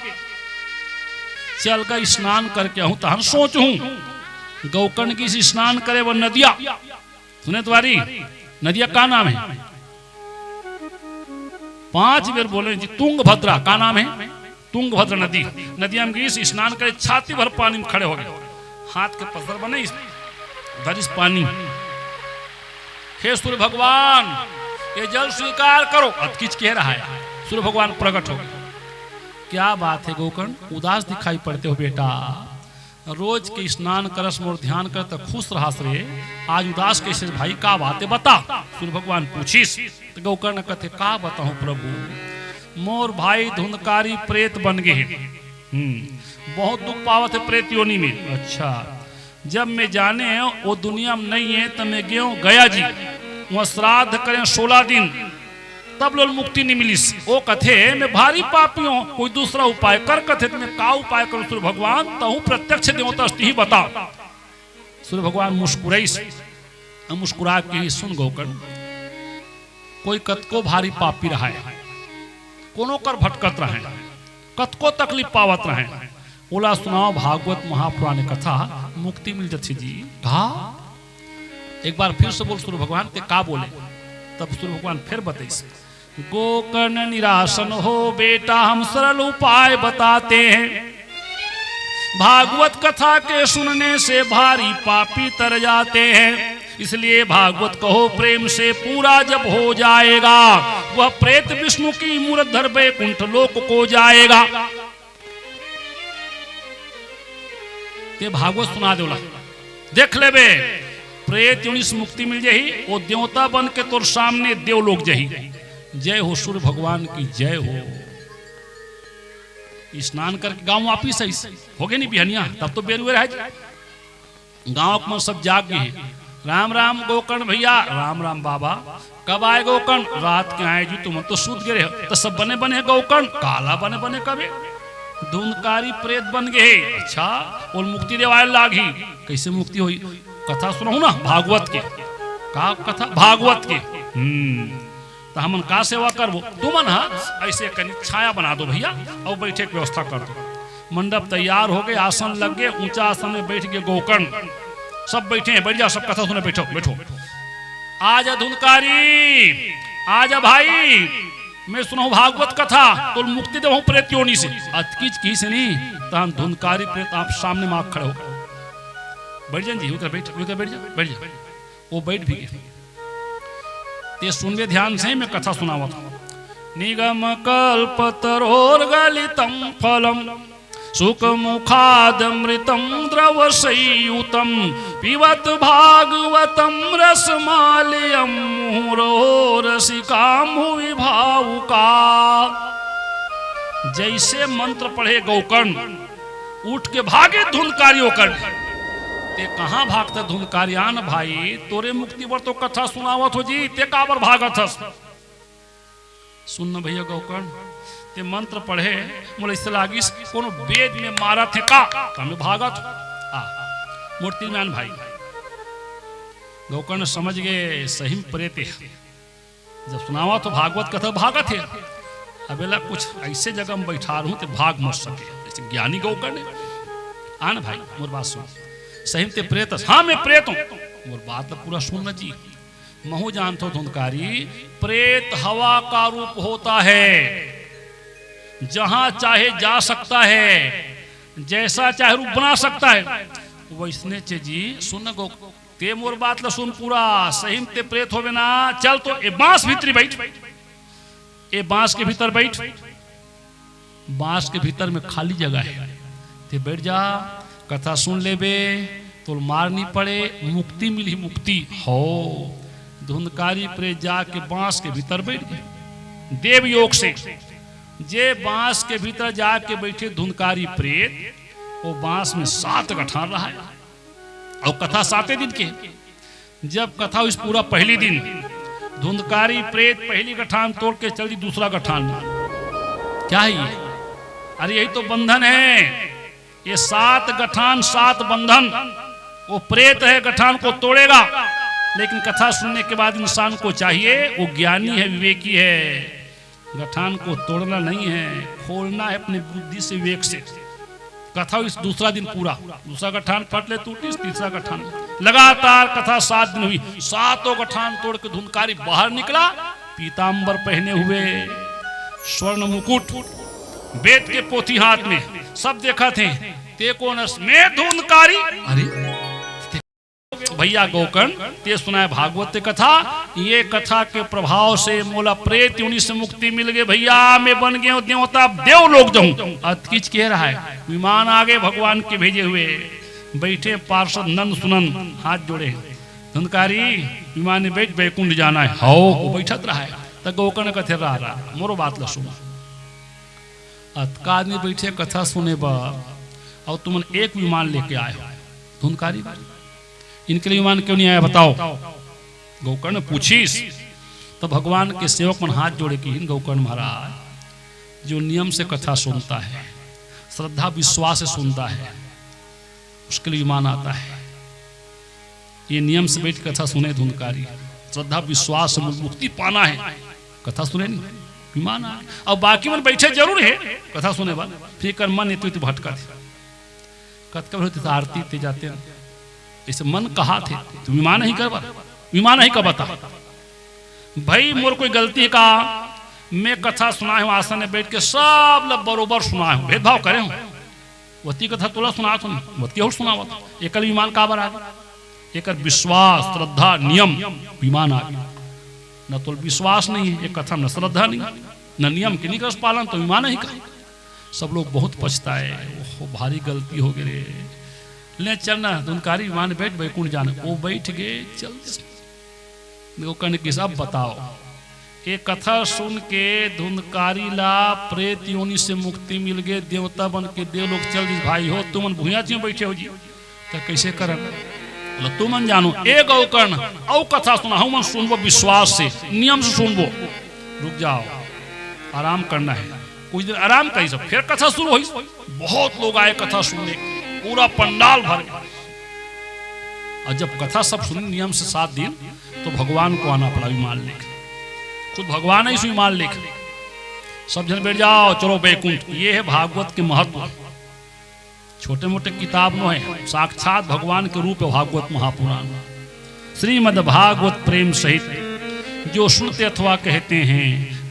चल का स्नान करके आऊं तहन सोच हूं। गौकर्ण की स्नान करे वो नदिया, सुने तुम्हारी नदिया का नाम है? 5 बार बोले जी। तुंगभद्रा का नाम है? तुंगभद्रा नदी, नदिया में गई स्नान करे, छाती भर पानी में खड़े हो गए, हाथ के पत्थर बने दरिश पानी। हे सूर्य भगवान ये जल स्वीकार करो, अतकिच कह रहा है। सूर्य भगवान प्रकट हो गए। क्या बात है गौकर्ण, उदास दिखाई पड़ते हो बेटा, रोज के स्नान करस मोर ध्यान कर तो खुश रहा रे, आज उदास कैसे भाई, का बात है बता। सूर्य भगवान पूछिस तो गौकर्ण कहते का बताऊं प्रभु, मोर भाई धुंधकारी प्रेत बन गए, बहुत दुख पावत है प्रेत योनि में। अच्छा, जब मैं जाने वो दुनिया में नहीं है तो मैं गया जी वहां श्राद्ध करें 16 दिन, तब लोग मुक्ति नहीं मिली। वो कथे मैं भारी पापी हूं, कोई दूसरा उपाय कर। कथे मैं का उपाय करूं सूर्य भगवान, तहु प्रत्यक्ष देवता ही बता। सूर्य भगवान मुस्कुरा के सुन गौकर्ण, कोई कतको भारी पापी रहा है, कोनो कर भटकत रहे, कतको तकलीफ पावत रहे, बोला सुनाओ भागवत महापुराण कथा, मुक्ति मिल जाती जी। कहा एक बार फिर से बोल सूर्य भगवान ते का बोले। तब सूर्य भगवान फिर बताइए, गोकर्ण निराशन हो बेटा, हम सरल उपाय बताते हैं, भागवत कथा के सुनने से भारी पापी तर जाते हैं, इसलिए भागवत कहो प्रेम से पूरा जब हो जाएगा, वह प्रेत विष्णु की मूर्त धर बैकुंठ लोक को जाएगा। ते भागवत सुना देला, देख ले बे, प्रेत योनि से मुक्ति मिल जाही, वो देवता बन के तोर सामने देवलोक जही। जय हो सूर्य भगवान की जय हो। स्नान करके गांव वापिस हो गए नहीं बिहनिया, तब तो बेरुए रह जाए, गांव में सब जाग गए हैं। राम राम गोकर्ण भैया, राम राम बाबा, कब आए गोकर्ण? रात के आए जी, तुम तो सूत गए तो सब बने बने गोकर्ण, काला बने बने कभी धुंधकारी प्रेत बन गए। अच्छा, और मुक्ति देवाय लागी, कैसे मुक्ति हुई? कथा सुनाऊ ना भागवत के, का कथा भागवत के। तो हमन का सेवा करबो, तुमन ऐसे कनी छाया बना दो भैया और बैठे की व्यवस्था कर दो। मंडप तैयार हो गए, आसन लग गए, ऊंचा आसन में बैठ गए गोकर्ण, सब बैठे हैं, बैठ जाओ, सब कथा सुने, बैठो बैठो। आजा धुंधकारी, आजा भाई, मैं सुनाऊ भागवत कथा, तो मुक्ति देव प्रेत योनि से। अतकीच की से नहीं, तहन धुंधकारी प्रेत आप सामने में खड़े हो, बैठ जाए जी, उधर बैठ जा, बैठ जा। वो बैठ भी गए। ते सुनवे ध्यान से, मैं कथा सुनावा था। निगम कल्पतरोर गलितम फलम, सुख मुखादमृतम द्रव संयुतम, पिबत भागवतम रसमालयम, मुहुरो रसिका भुवि भावुका। जैसे मंत्र पढ़े गौकर्ण, उठ के भागे धुंधकारी होकर। ते कहाँ भागता धुंधकारियान भाई, तोरे मुक्ति पर तो कथा सुनावत हो जी, ते काबर भागत हस? सुन भैया गौकर्ण, ते मंत्र पढ़े, मोले इससे लागिस कोनो वेद में मारा थे का, हमें भागत मूर्ति मान भाई। गौकर्ण समझ गए सही में प्रेत है, जब सुनावा तो भागवत कथा भागत है, अबेला कुछ ऐसे जगह में बैठा रहूं तो भाग मत सके। जैसे ज्ञानी गौकर्ण आन भाई, मोर बात सुन, सही में प्रेत? हाँ मैं प्रेत हूं, मोर बात तो पूरा सुनना जी। महू जानता हूं धुंधकारी, प्रेत हवा का रूप होता है, जहां चाहे जा सकता है, जैसा चाहे रूप बना सकता है। वैसने चे जी सुन गो ते मोर बात ल सुन पूरा सही में ते प्रेत होवे ना। चल तो ए बांस भीतरी बैठ, ए बांस के भीतर बैठ, बांस के भीतर में खाली जगह है, ते बैठ जा, कथा सुन लेबे तो मार नहीं पड़े, मुक्ति मिली मुक्ति हो। धुंधकारी प्रेत जाके बांस के भीतर बैठ गए देव योग से। जे बांस के भीतर जाके बैठे धुंधकारी प्रेत, वो बांस में 7 गठान रहा है और कथा 7 दिन के। जब कथा हुई पूरा पहली दिन, धुंधकारी प्रेत पहली गठान तोड़ के चल दी दूसरा गठान में। क्या है ये? अरे यही तो बंधन है, ये 7 गठान 7 बंधन। वो प्रेत है, गठान को तोड़ेगा, लेकिन कथा सुनने के बाद इंसान को चाहिए, वो ज्ञानी है, विवेकी है, गठान को तोड़ना नहीं है, खोलना है अपने बुद्धि से, विवेक से। कथा इस दूसरा दिन पूरा, दूसरा गठान फट ले टूटी, तीसरा गठान लगातार कथा 7 दिन हुई। 7 गठान तोड़ के धुंधकारी बाहर निकला, पीतांबर पहने हुए, स्वर्ण मुकुट, वेद के पोथी हाथ में, सब देखा थे। ते कौन में धुंधकारी? अरे भैया गोकर्ण ते सुनाए भागवत कथा, ये कथा के प्रभाव से मोला प्रेत योनि से मुक्ति मिल गई भैया, मैं बन गया देवता, देव लोग जाऊं। अतकिच कह रहा है, विमान आगे भगवान के भेजे हुए, बैठे पार्षद नंद सुनन हाथ जोड़े, धुंधकारी विमान में बैठ बैकुंठ जाना है। हो वो बैठत रहा है, तब गोकर्ण कथे रहा मोरो बात ल सुना। अतका में बैठे कथा सुने बा, और तुम एक विमान लेके आए हो, धुंधकारी इनके लिए विमान क्यों नहीं आया बताओ? गोकर्ण पूछीस तो भगवान के सेवक मन हाथ जोड़े कि गोकर्ण महाराज, जो नियम से कथा सुनता है, श्रद्धा विश्वास से सुनता है, उसके लिए विमान आता है। ये नियम से बैठ कथा सुने धुंधकारी, श्रद्धा विश्वास से मुक्ति पाना है, कथा सुने नहीं, विमान आ। और बाकी मन बैठे जरूर है कथा सुने बाद, फिर कर मन इतने भटका थे, कत कब आरती ते जाते हैं, इसे मन कहा थे तो विमान नहीं करवा, विमान नहीं कबता भाई मोर कोई गलती का, मैं कथा सुना हूं आसन में बैठ के, सब लोग बरोबर सुना हूं, भेदभाव करे हूं, वती कथा तोला सुना तुम वती और सुनावत, एक विमान का बार आ गया, एक विश्वास श्रद्धा नियम विमान आ गया। न तो विश्वास नहीं है एक कथा, न श्रद्धा नहीं, न नियम के निकस पालन, तो विमान नहीं का। सब लोग बहुत पछताए, ओहो भारी गलती हो गई, ले चलना धुंधकारी विमान बैठ बैकुंठ जाना। वो बैठ गए, चल गोकर्ण की सब बताओ। ये कथा सुन के धुंधकारी ला प्रेत योनि से मुक्ति मिल गए, देवता बन के देव लोग चल दी। भाई हो तुम भूया जी बैठे हो जी, तो कैसे कर तुम जानो। ए गोकर्ण औ कथा सुना हूं, मन सुनबो विश्वास से, नियम से सुनबो। रुक जाओ, आराम करना है, कुछ देर आराम करी, सब फिर कथा शुरू हुई। बहुत लोग आए कथा सुनने, पूरा पंडाल भर गया। और जब कथा सब सुनी नियम से 7 दिन, तो भगवान को आना पड़ा विमान लेकर, खुद भगवान ही विमान लेकर। सब जन बैठ जाओ, चलो बैकुंठ। ये है भागवत के महत्व, छोटे मोटे किताब नो है, साक्षात भगवान के रूप है भागवत महापुराण। श्रीमद् भागवत प्रेम सहित जो सुनते अथवा कहते हैं,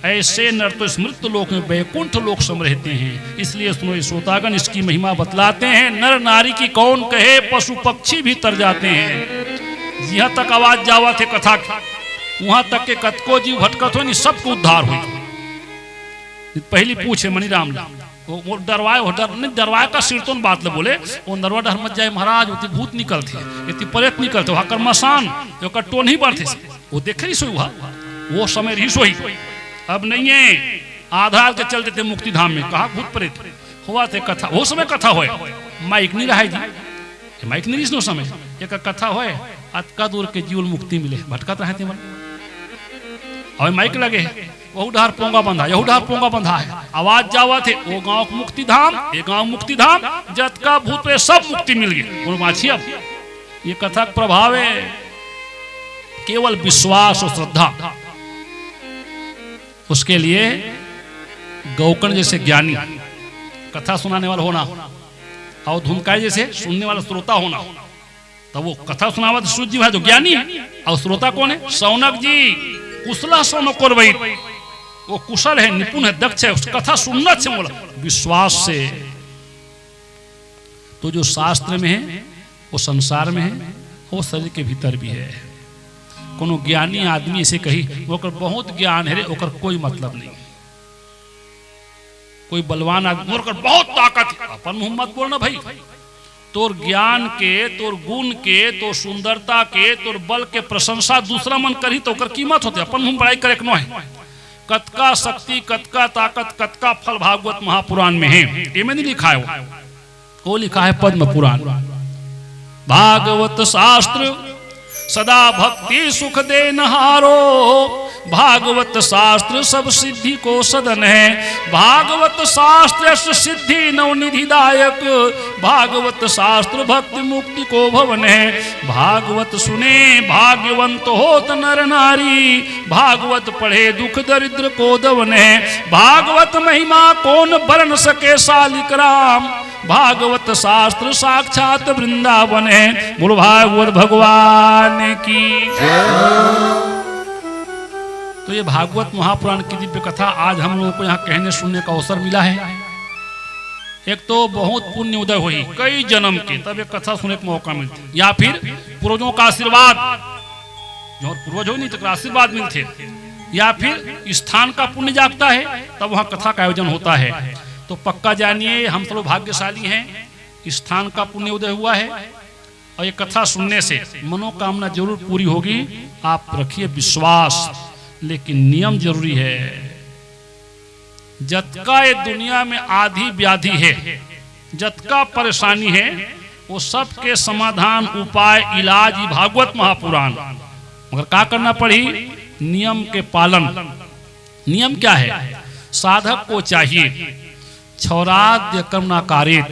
ऐसे नर तो स्मृत लोक में बैकुंठ लोक सम रहते हैं। इसलिए सुनो श्रोतागण, इसकी महिमा बतलाते हैं। नर नारी की कौन कहे, पशु पक्षी भी तर जाते हैं। जहाँ तक आवाज जावा थे कथा, वहां तक के कतको जीव भटकत हो, सबको उद्धार हुई। पहली पूछे मणिराम, वो डरवाए का सिरतोन बात ले बोले, वो नरवा डर मत जाए महाराज, वो भूत निकलते, इतनी प्रेत निकलते, वहां कर्मशान टोन ही बढ़ते, वो देखे रही सोई, वो समय रही सोई। अब नहीं है, आधार के चलते थे मुक्ति धाम में, कहा भूत प्रेत हुआ थे कथा, वो समय कथा होए, माइक नहीं रहा जी, माइक नहीं इसनो समय, एक कथा होए, अतका दूर के जीवन मुक्ति मिले, भटकत रहे थे मन। और माइक लगे, वह डार पोंगा बंधा, यहू डार पोंगा बंधा है, आवाज जावा थे, वो गांव मुक्ति धाम, ये गांव मुक्ति धाम, जतका भूत प्रेत सब मुक्ति मिल गई। और माछी अब ये कथा प्रभाव है केवल विश्वास और श्रद्धा। उसके लिए गोकर्ण जैसे ज्ञानी कथा सुनाने वाला होना, और धुंधकारी जैसे सुनने वाला श्रोता होना, तब वो कथा सुनावा तो सूर्य जी भाई जो ज्ञानी है, और श्रोता कौन है? सौनक जी। कुशला सौनक और वो कुशल है, निपुण है, दक्ष है, उस कथा सुनना से बोला विश्वास से। तो जो शास्त्र में है वो संसार में है, वो शरीर के भीतर भी है। कोनो ज्ञानी आदमी इसे कही ओकर बहुत ज्ञान है रे, ओकर कोई मतलब नहीं। कोई बलवान आदमी ओकर बहुत ताकत है, अपन मुंह मत बोलना भाई। तोर ज्ञान के, तोर गुण के, तोर सुंदरता के, तोर बल के प्रशंसा दूसरा मन करी तो ओकर कीमत होते, अपन मुंह बड़ाई करे न है। कतका शक्ति, कतका ताकत, कतका फल भागवत महापुराण में है, ये में नहीं लिखा है, वो लिखा है पद्म पुराण। भागवत शास्त्र सदा भक्ति सुख दे नहारो, भागवत शास्त्र सब सिद्धि को सदन है। भागवत शास्त्र सिद्धि नवनिधि दायक, भागवत शास्त्र भक्ति मुक्ति को भवन है। भागवत सुने भाग्यवंत होत नर नारी, भागवत पढ़े दुख दरिद्र को दवन है। भागवत महिमा कौन बरन सके सालिक राम, भागवत शास्त्र साक्षात वृंदावन है। बोलो भागवत भगवान की जय। तो ये भागवत महापुराण की दिव्य कथा आज हम लोगों को यहाँ कहने सुनने का अवसर मिला है। एक तो बहुत पुण्य उदय हुई कई जन्म के, तब एक कथा सुनने का मौका मिलता, या फिर पूर्वजों का आशीर्वाद, जो पूर्वज हो नहीं तो आशीर्वाद मिलते, या फिर स्थान का पुण्य जागता है तब वहाँ कथा का आयोजन होता है। तो पक्का जानिए हम सब भाग्यशाली हैं, स्थान का पुण्य उदय हुआ है और ये कथा सुनने से मनोकामना जरूर पूरी होगी। आप रखिए विश्वास, लेकिन नियम जरूरी है। जतका ये दुनिया में आधी व्याधि है, जतका परेशानी है, वो सब के समाधान उपाय इलाज भागवत महापुराण। मगर क्या करना पड़ी? नियम के पालन। नियम क्या है? साधक को चाहिए क्षौराद्य कर्म न कारित।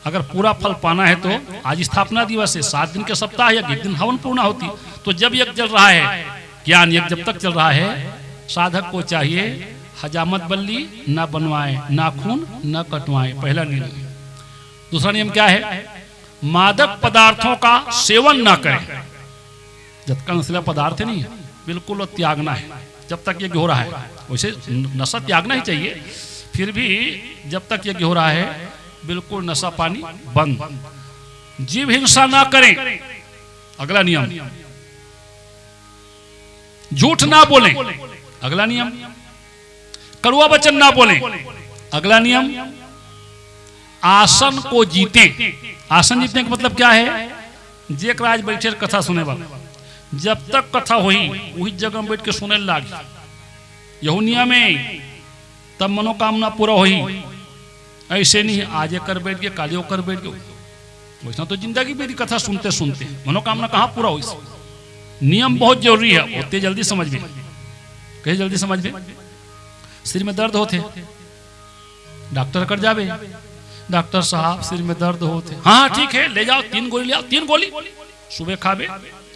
अगर पूरा फल पाना है तो आज स्थापना दिवस है, 7 दिन के सप्ताह या 1 दिन हवन पूर्ण होती, तो जब यज्ञ चल रहा है, ज्ञान यज्ञ जब तक चल रहा है, साधक को चाहिए हजामत बल्ली न बनवाए, नाखून न कटवाए, पहला नियम। दूसरा नियम क्या है? मादक पदार्थों का सेवन न करें। जब तक नशीला पदार्थ नहीं है बिल्कुल त्यागना है, जब तक यज्ञ हो रहा है। वैसे नशा त्यागना ही चाहिए, फिर भी जब तक यज्ञ हो रहा है बिल्कुल नशा पानी बंद। जीव हिंसा ना करें, अगला नियम। झूठ ना बोलें, अगला नियम। कड़वा वचन ना बोलें, अगला नियम। आसन को जीते। आसन जीतने का मतलब क्या है? जेक राज बैठे कथा सुने वाला, जब तक कथा हुई वही जगह बैठ के सुने लागी, यहू नियम है, तब मनोकामना पूरा हुई। ऐसे नहीं आज कर बैठ के कालियों कर बैठ के, वैसा तो जिंदगी मेरी कथा सुनते सुनते मनोकामना कहाँ पूरा हुई। नियम बहुत जरूरी है, उतने जल्दी समझ में, कहीं जल्दी समझ में। सिर में दर्द होते, डॉक्टर कर जावे, डॉक्टर साहब सिर में दर्द होते, हाँ ठीक है ले जाओ, 3 गोली ले आओ, 3 गोली सुबह खावे,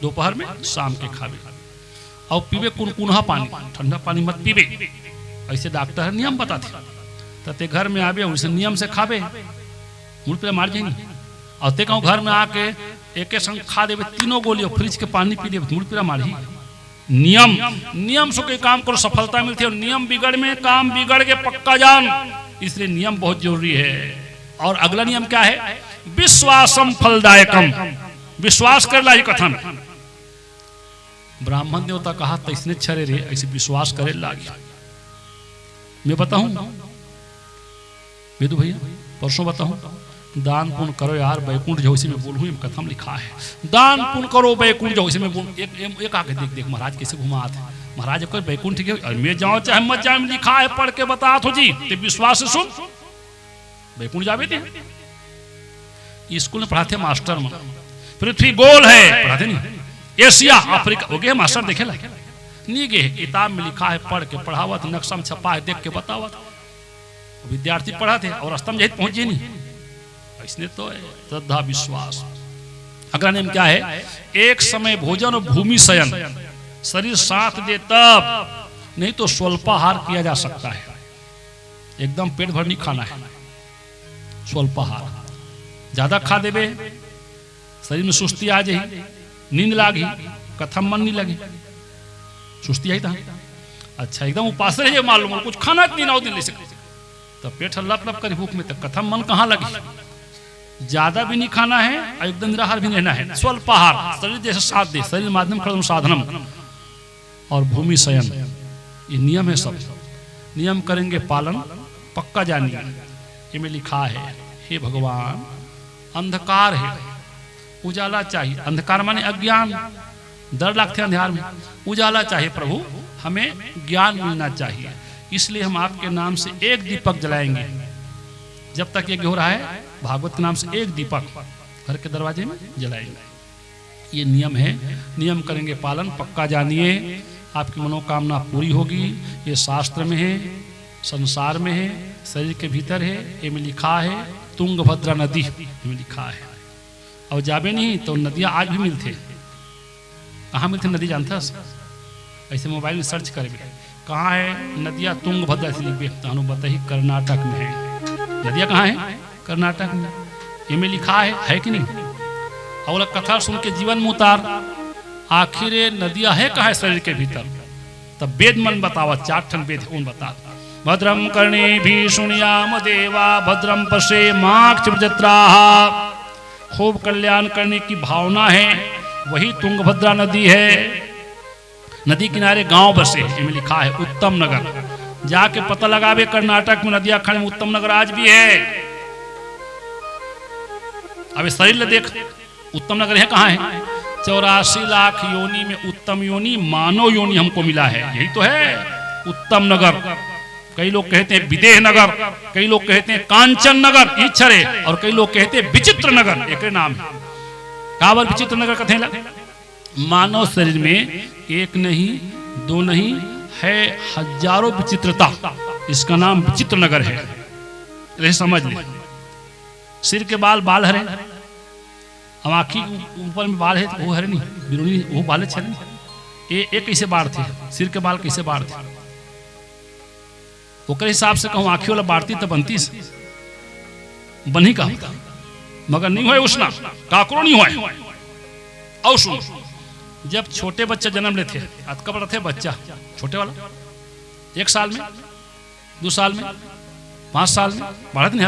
दोपहर में, शाम के खावे, और पीवे कुनकुना पानी, ठंडा पानी मत पीवे। ऐसे डॉक्टर नियम बताते, तते घर में आवे उसे नियम से खावे, मुड़ पे मार जाएंगे। और ते कहूँ घर में आके एक संग खा देवे 3 गोली, फ्रिज के पानी पी देवे, मुड़ पे मारी। नियम, नियम से कोई काम करो सफलता मिलती है, और नियम बिगड़ में काम बिगड़ के पक्का जान, इसलिए नियम बहुत जरूरी है। और अगला नियम क्या है? विश्वासम फलदायकम। विश्वास कर ला कथा में, ब्राह्मण देवता कहा तैसने छरे रे, ऐसे विश्वास करे लागी। मैं बताऊं वेदु भैया, परसों बताऊं, दान पुण्य करो यार बैकुंठ जो, इसी में बोलूं, कथा में लिखा है दान पुण्य करो बैकुंठ जो, इसी में बोल। एक आके देख देख महाराज कैसे घुमा थे, महाराज कोई बैकुंठ के मैं जाओ चाहे मत जाए, लिखा है पढ़ के बता तो जी, ते विश्वास से सुन बैकुंठ जावे थे। स्कूल में पढ़ाते मास्टर में, पृथ्वी गोल है पढ़ाते नहीं, एशिया अफ्रीका हो गए मास्टर देखे ला नहीं गए, किताब में लिखा है पढ़ के पढ़ावत, नक्शा में छपा है देख के बतावत, विद्यार्थी पढ़ाते और स्तंभ जहित पहुंचे नहीं। इसने तो श्रद्धा विश्वास। अगला नियम क्या है? एक समय भोजन और भूमि शयन, शरीर साथ दे तब, नहीं तो स्वल्पाहार किया जा सकता है। एकदम पेट भर नहीं खाना है, स्वल्पाहार। ज्यादा खा देवे शरीर में सुस्ती आ जाए, नींद लागी, कथा मन नहीं लगी, सुस्ती आई था। अच्छा एकदम उपास रहे मालूम कुछ खाना नहीं ना दिन ले सकते, तब पेट लप लप कर भूख में, तब कथा मन कहाँ लगी। ज्यादा भी नहीं खाना है और एकदम निराहार भी नहीं रहना है। स्वल्पाहार, शरीर जैसे साथ दे, शरीर माध्यम खड़म साधनम, और भूमि शयन, ये नियम है। सब नियम करेंगे पालन, पक्का जानिए। ये में लिखा है, हे भगवान अंधकार है, उजाला चाहिए। अंधकार माने अज्ञान, डर लगते हैं अंधकार में, उजाला चाहिए प्रभु, हमें ज्ञान मिलना चाहिए। इसलिए हम आपके नाम से एक दीपक जलाएंगे। जब तक यज्ञ हो रहा है भागवत के नाम से एक दीपक घर के दरवाजे में जलाएंगे। ये नियम है, नियम करेंगे पालन, पक्का जानिए आपकी मनोकामना पूरी होगी। ये शास्त्र में है, संसार में है, शरीर के भीतर है। ये में लिखा है तुंगभद्रा नदी में लिखा है। और जाबे नहीं तो नदियाँ आज भी मिलते। कहाँ मिलते नदी जानता है? ऐसे मोबाइल में सर्च करेंगे कहाँ है नदियाँ, तुंगभद्रा से लिखे तानु बताही कर्नाटक में है। नदियाँ कहाँ है? कर्नाटक में। ये में लिखा है कि नहीं? और कथा सुन के जीवन में उतार, आखिर नदियाँ है कहाँ है शरीर के भीतर? तब वेद मन बतावा, 4 ठन वेद कौन बता। भद्रम कर्णे भी सुनियाम देवा, भद्रम पशे माक्षत्रहा। खूब कल्याण करने की भावना है, वही तुंगभद्रा नदी है। नदी किनारे गांव बसे, इसमें लिखा है उत्तम नगर। जाके पता लगावे कर्नाटक में नदिया खंड में उत्तम नगर आज भी है। अब शरीर देख, उत्तम नगर है कहाँ है? 84 लाख योनि में उत्तम योनि मानव योनि हमको मिला है, यही तो है उत्तम नगर। कई लोग कहते हैं विदेह नगर, कई लोग कहते हैं कांचन नगर इच्छरे, और कई लोग कहते हैं विचित्र नगर, एक नाम है। काबर विचित्र नगर कथे लग? मानव शरीर में एक नहीं, दो नहीं है, हजारों विचित्रता, इसका नाम विचित्र नगर है। यह समझ ले। सिर के बाल बाल हरे, अब आँखी ऊपर में बाल है वो हरे नहीं, बिरुनी वो बाल छे नहीं। ये कैसे बाढ़ थे? सिर के बाल कैसे बाढ़ थे? ओकर हिसाब से कहूँ आँखी वाला बाढ़ती तो बनती बनी का, मगर नहीं हुए उसना, काकरो नहीं हुए। और सुन, जब छोटे बच्चे जन्म लेते, कब बड़ा थे बच्चा छोटे वाला, 1 साल में, 2 साल में, 5 साल में बढ़ते नहीं,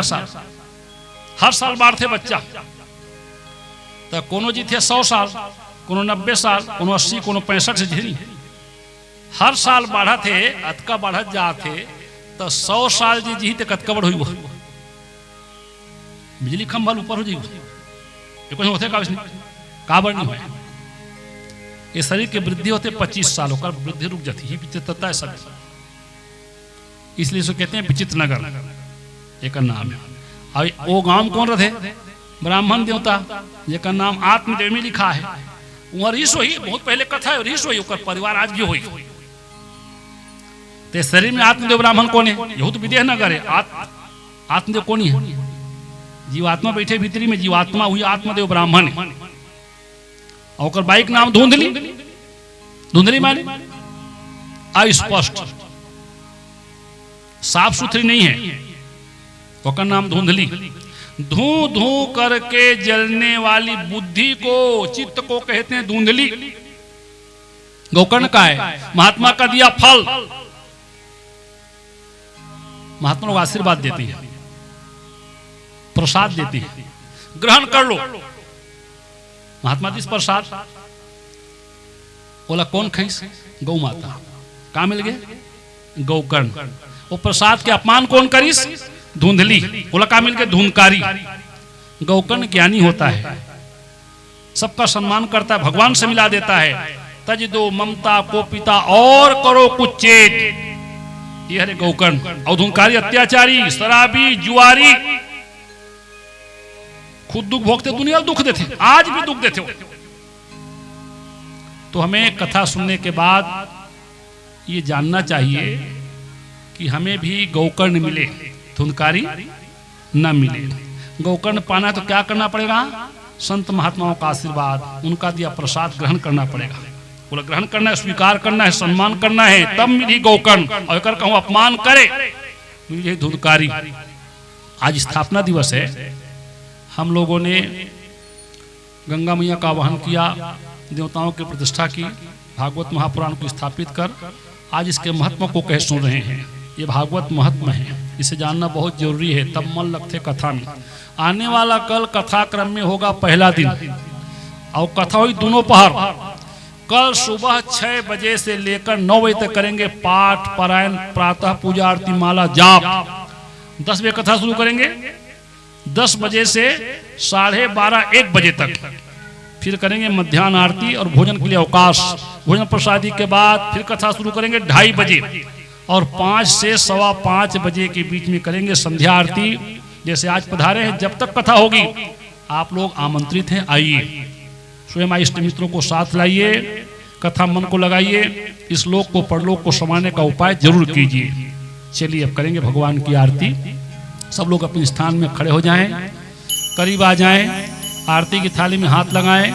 हर साल बढ़ते बच्चा। तो कोनो जी थे 100 साल, कोनो 90 साल, कोनो 80, कोनो 65 से झेरी, हर साल बढ़ा थे, अतका बढ़त जाते। तो 100 साल जी जी तो कतका बड़ हुई, वो बिजली खंभा ऊपर हो जाइए, ये कुछ होते का बड़ नहीं हुए। ये शरीर के वृद्धि होते 25 साल होकर वृद्धि रुक जाती है, विचित्रता है सब। इसलिए इसको कहते हैं विचित्र नगर, एक नाम है। और वो गांव कौन रहे? ब्राह्मण देवता, जेकर नाम आत्मदेव में लिखा है। वहाँ ऋषि हुई, बहुत पहले कथा है, ऋषि हुई, परिवार आज भी हुई। ते शरीर में आत्मदेव ब्राह्मण कौन है? यहू तो विदेह नगर है। आत्मदेव कौन है? जीवात्मा बैठे भीतरी में, जीवात्मा हुई आत्मदेव ब्राह्मण। और बाइक नाम धुंधली, धुंधली माने अस्पष्ट, साफ सुथरी नहीं है, उसका नाम धुंधली। धू धू करके जलने वाली बुद्धि को, चित्त को कहते हैं धुंधली। गोकर्ण का है, महात्मा का दिया फल। महात्मा लोग आशीर्वाद देते हैं, प्रसाद देते हैं, ग्रहण कर लो। महात्मा जी प्रसाद बोला कौन खाइस? गौ माता। कहाँ मिल गए? गौकर्ण। वो प्रसाद के अपमान कौन करिस? धुंधली। बोला कहाँ मिल गए? धुंधकारी। गौकर्ण ज्ञानी होता है, सबका सम्मान करता है, भगवान से मिला देता है। तज दो ममता को पिता और करो कुछ चेत, ये हरे गौकर्ण। और धुंधकारी अत्याचारी, शराबी, जुआरी, खुद दुख भोगते, दुनिया दुख देते, आज भी दुख देते हो। तो हमें कथा सुनने के बाद ये जानना चाहिए कि हमें भी गौकर्ण मिले, धुंधकारी न मिले। गौकर्ण पाना तो क्या करना पड़ेगा? संत महात्माओं का आशीर्वाद, उनका दिया प्रसाद ग्रहण करना पड़ेगा। बोला ग्रहण करना है, स्वीकार करना है, सम्मान करना है, तब मिली गौकर्ण। और अगर कहूँ अपमान करे मिली धुंधकारी। आज स्थापना दिवस है, हम लोगों ने गंगा मैया का आवाहन किया, देवताओं की प्रतिष्ठा की, भागवत महापुराण को स्थापित कर आज इसके महत्व को कह सुन रहे हैं। ये भागवत महत्व है, इसे जानना बहुत जरूरी है, तब मन लगते कथा में। आने वाला कल कथा क्रम में होगा पहला दिन, और कथा हुई दोनों पहर। कल सुबह 6 बजे से लेकर 9 बजे तक करेंगे पाठ पारायण, प्रातः पूजा आरती माला जाप। 10 बजे कथा शुरू करेंगे, 10 बजे से 12:30-1 बजे तक फिर करेंगे मध्याह्न आरती और भोजन के लिए अवकाश। भोजन प्रसादी के बाद फिर कथा शुरू करेंगे 2:30 बजे, और 5 से 5:15 बजे के बीच में करेंगे संध्या आरती। जैसे आज पधारे हैं, जब तक कथा होगी आप लोग आमंत्रित हैं, आइए, स्वयं इष्ट मित्रों को साथ लाइए, कथा मन को लगाइए, इस लोक को परलोक को समाने का उपाय जरूर कीजिए। चलिए अब करेंगे भगवान की आरती। सब लोग अपने स्थान में खड़े हो जाएं, करीब आ जाएं, आरती की थाली में हाथ लगाएं।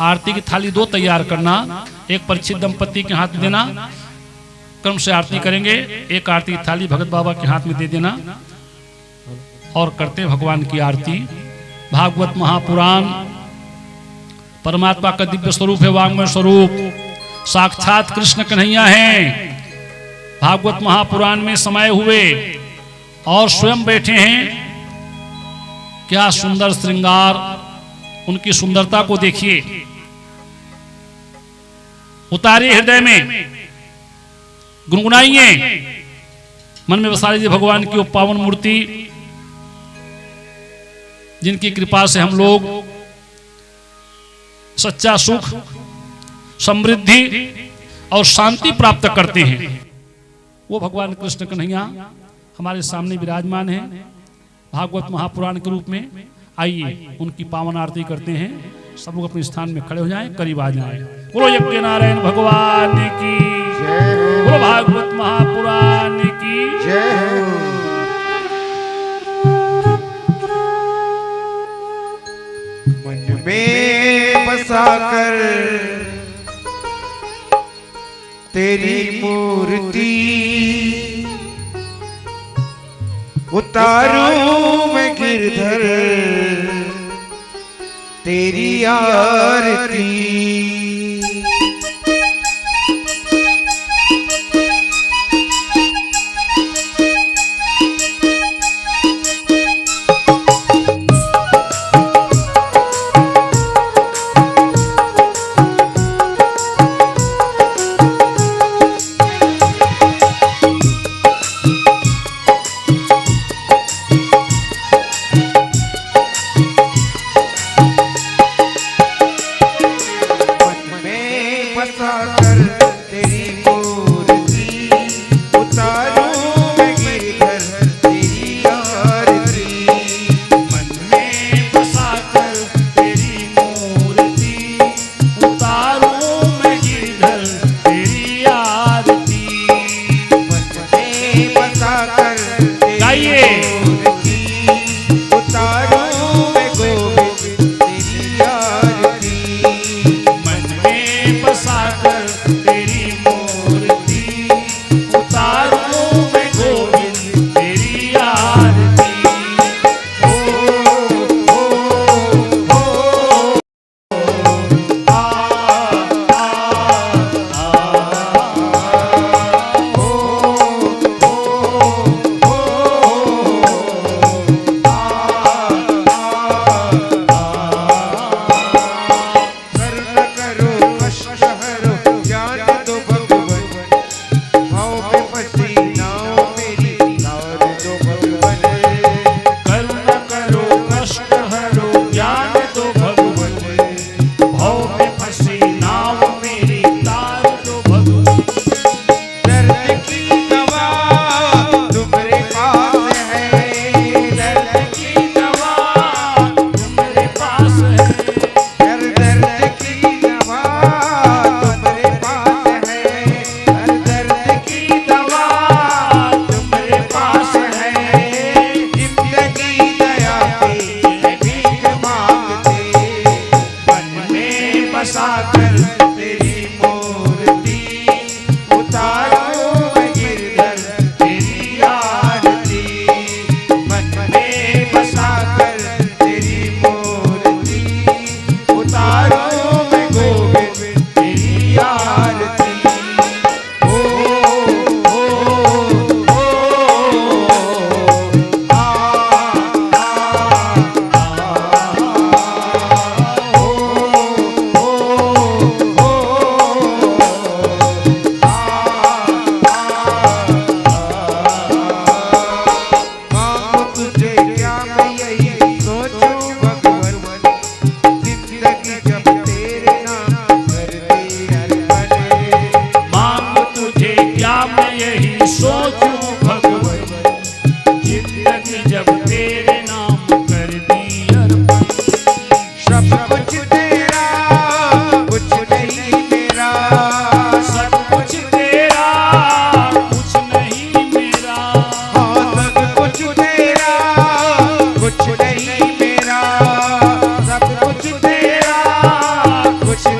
आरती की थाली 2 तैयार करना, एक परीक्षित दंपति के हाथ में देना, क्रम से आरती करेंगे। एक आरती की थाली भगत बाबा के हाथ में दे देना और करते हैं भगवान की आरती। भागवत महापुराण परमात्मा का दिव्य स्वरूप है, वांग्मय स्वरूप, साक्षात कृष्ण कन्हैया हैं। भागवत महापुराण में समाये हुए और स्वयं बैठे हैं। क्या सुंदर श्रृंगार, उनकी सुंदरता को देखिए। उतारिए हृदय में, गुनगुनाइए, मन में बसा लीजिए भगवान की वो पावन मूर्ति, जिनकी कृपा से हम लोग सच्चा सुख, समृद्धि और शांति प्राप्त करते हैं। वो भगवान कृष्ण कन्हैया हमारे सामने विराजमान हैं भागवत महापुराण के रूप में। आइए उनकी पावन आरती करते हैं। सब लोग अपने स्थान में खड़े हो जाएं, करीब आ जाएं। बोलो यज्ञ नारायण भगवान की जय हो। बोलो भागवत महापुराण की जय हो। मन में बसाकर तेरी मूर्ति उतारूं मैं गिरधर तेरी आरती।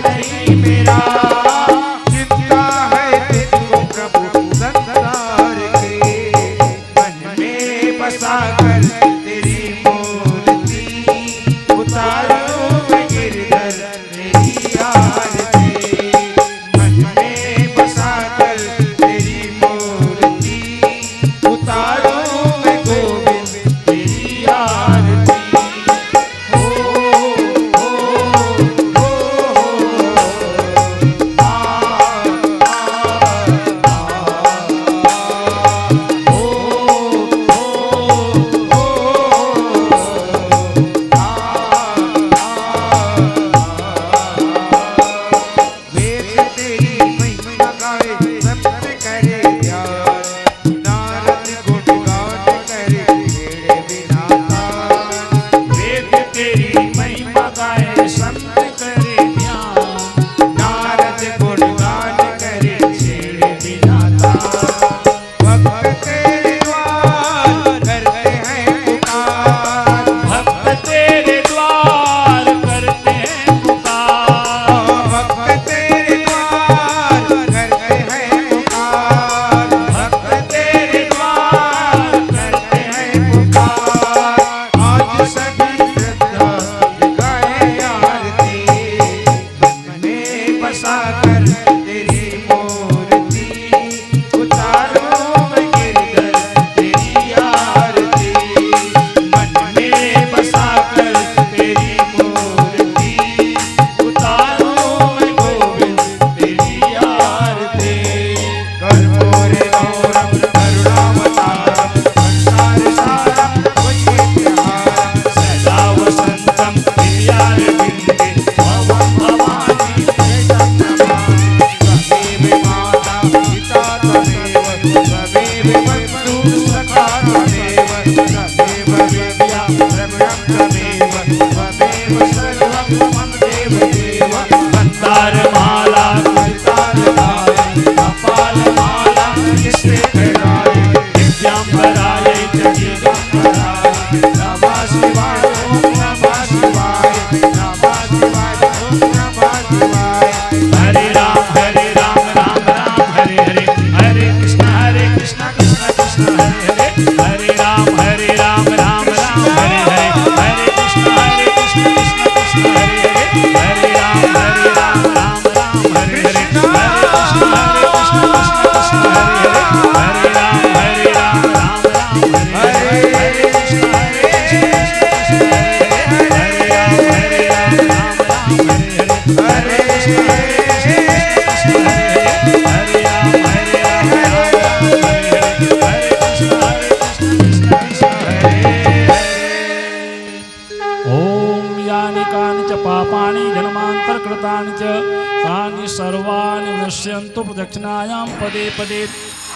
नहीं मेरा, चिंता है तुझको प्रभु संसार की। मन में बसा कर तेरी मूर्ति, उतारूं मैं गिरधर तेरी आरती। मन में बसा कर तेरी मूर्ति, उतारूं मैं गोविंद तेरी आरती। पश्यन्तु प्रदक्षिणायां पदे पदे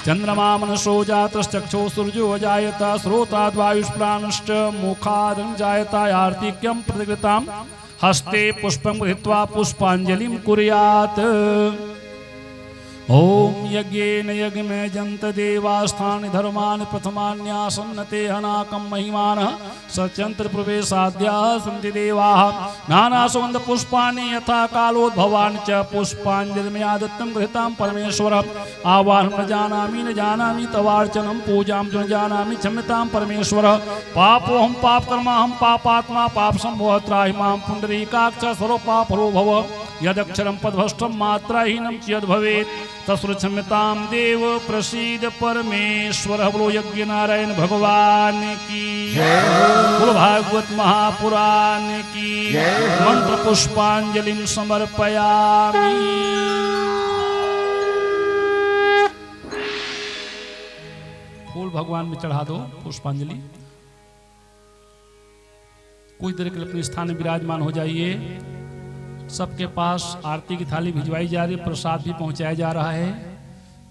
चंद्रमा मनसो जातश्चक्षो सूर्यो जायत श्रोताद्वायुष्प्राणश्च मुखादं जायत आर्तिक्यं प्रतिकृतां हस्ते पुष्पं गृहीत्वा पुष्पाञ्जलिं कुर्यात्। ओम यज्ञेन यज्ञ में जंत देवास्थान धर्मान प्रथमान्यासन्नते हनाकं महिमानः सचंत्र प्रवेशाद्या सन्ति देवाः नाना सुगंध पुष्पाणि यथा कालोद्भवानि च पुष्पाञ्जलिमयादत्तं गृहीतां परमेश्वर आवाहनं न जानामि तवार्चनं पूजां च न जानामि क्षम्यतां परमेश्वर पापोऽहं पापकर्माहं पापात्मा पाप संभवः त्राहि मां पुण्डरीकाक्ष सर्वपापरो भव यदक्षरं पदभ्रष्टं मात्राहीनं चेद् भवेत् तस्मृक्षम्यतां देव प्रसीद परमेश्वर। बोलो यज्ञ नारायण भगवान की बोलो भागवत महापुराण की मंत्र पुष्पांजलिं समर्पयामि। फूल भगवान में चढ़ा दो पुष्पांजलि। कुछ देर के लिए अपने स्थान में विराजमान हो जाइए। सबके पास आरती की थाली भिजवाई जा रही है, प्रसाद भी पहुंचाया जा रहा है।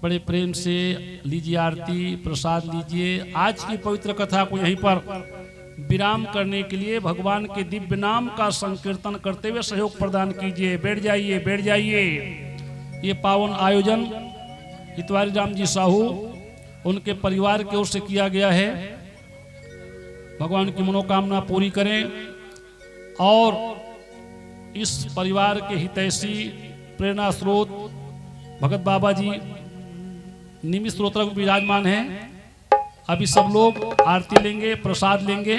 बड़े प्रेम से लीजिए आरती, प्रसाद लीजिए। आज की पवित्र कथा को यहीं पर विराम करने के लिए भगवान के दिव्य नाम का संकीर्तन करते हुए सहयोग प्रदान कीजिए। बैठ जाइए, बैठ जाइए। ये पावन आयोजन हितवारी राम जी साहू उनके परिवार की ओर से किया गया है। भगवान की मनोकामना पूरी करें और इस परिवार के हितैषी प्रेरणा स्रोत भगत बाबा जी निमित्त स्रोत्र विराजमान हैं। अभी सब लोग आरती लेंगे, प्रसाद लेंगे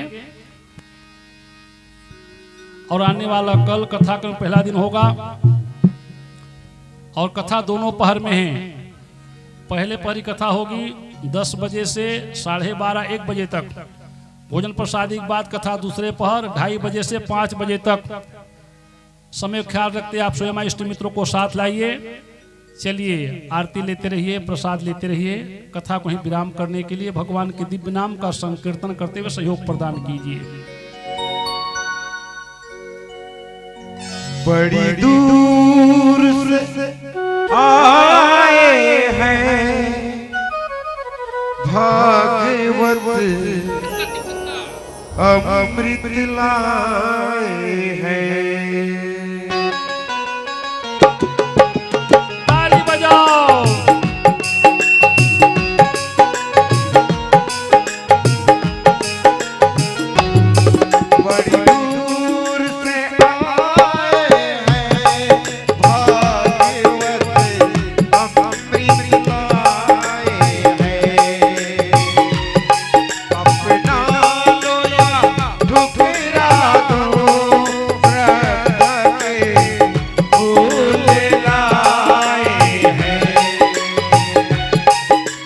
और आने वाला कल कथा का पहला दिन होगा और कथा दोनों पहर में है। पहले पहर की कथा होगी 10 बजे से 12:30 1 बजे तक। भोजन प्रसादी के बाद कथा दूसरे पहर 2:30 बजे से 5 बजे तक। समय ख्याल रखते आप स्वयं इष्ट मित्रों को साथ लाइए। चलिए आरती लेते रहिए, प्रसाद लेते रहिए। कथा को ही विराम करने के लिए भगवान के दिव्य नाम का संकीर्तन करते हुए सहयोग प्रदान कीजिए। बड़ी दूर से आए हैं भागवत अमृत लाए हैं। ताली बजाओ। बड़ी दूर से आए हैं भागवत अमृत लाए हैं। अपना लोया ठुकरा दो श्रद्धा के फूल लाए हैं।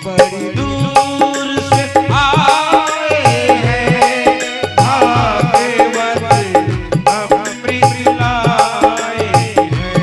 बड़ी दूर से आए हैं भागवत अमृत लाए हैं।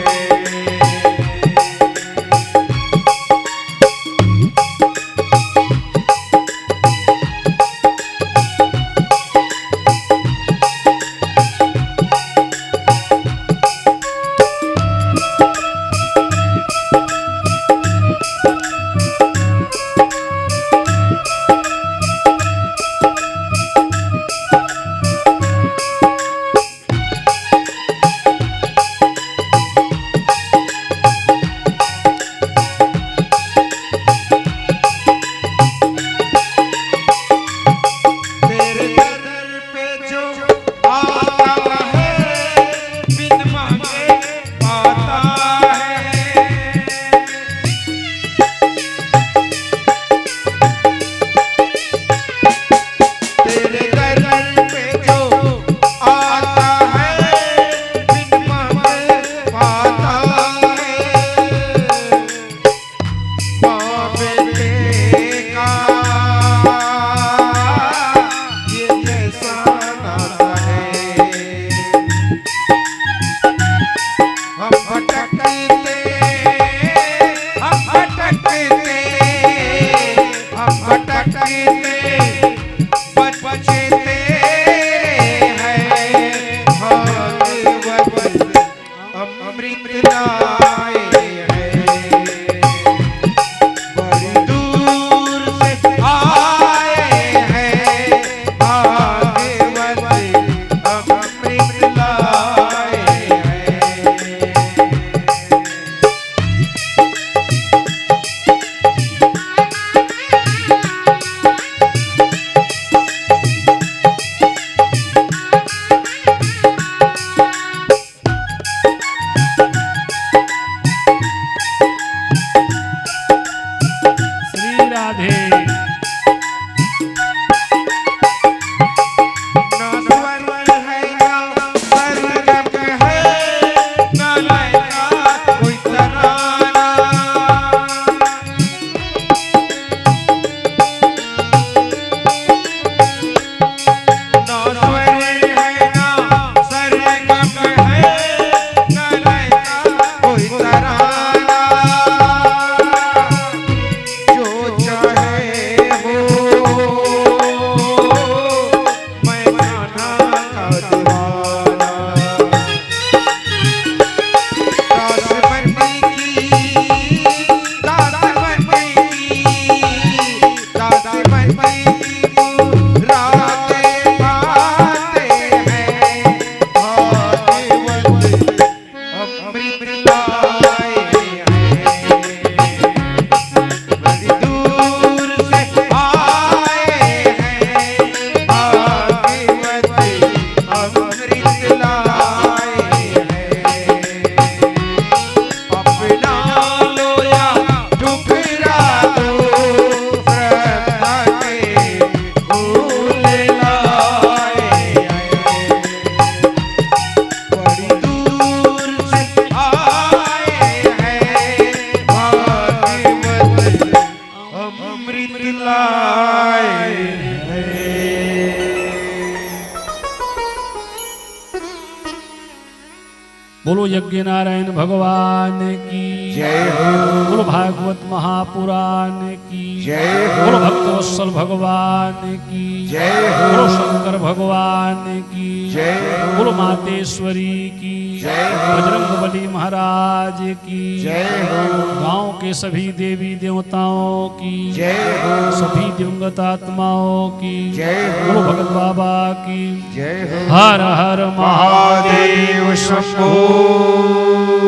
तेरे दर पे जो आता है बिन मांगे पाता है। तेरे दर पे जो आता है बिन मांगे पाता है। माँ बेटे का ये कैसा नाता है। हम भटकते हम भटकते हम भटकते बच्चे तेरे हैं भागवत अमृत लाए हैं। बड़ी दूर से आए हैं भागवत अमृत लाए हैं। बोलो यज्ञ नारायण भगवान की जय हो। बोलो भागवत महापुराण की जय हो। बोलो भक्तवत्सल भगवान की जय हो। बोलो शंकर भगवान की जय हो। बोलो मातेश्वरी की जय हो। बजरंगबली महाराज की जय हो। गांव के सभी देवी देवताओं की जय हो। सभी दिवंगत आत्माओं की जय हो। बोलो भगत बाबा की जय हो। हर हर महादेव महादेव शंभो।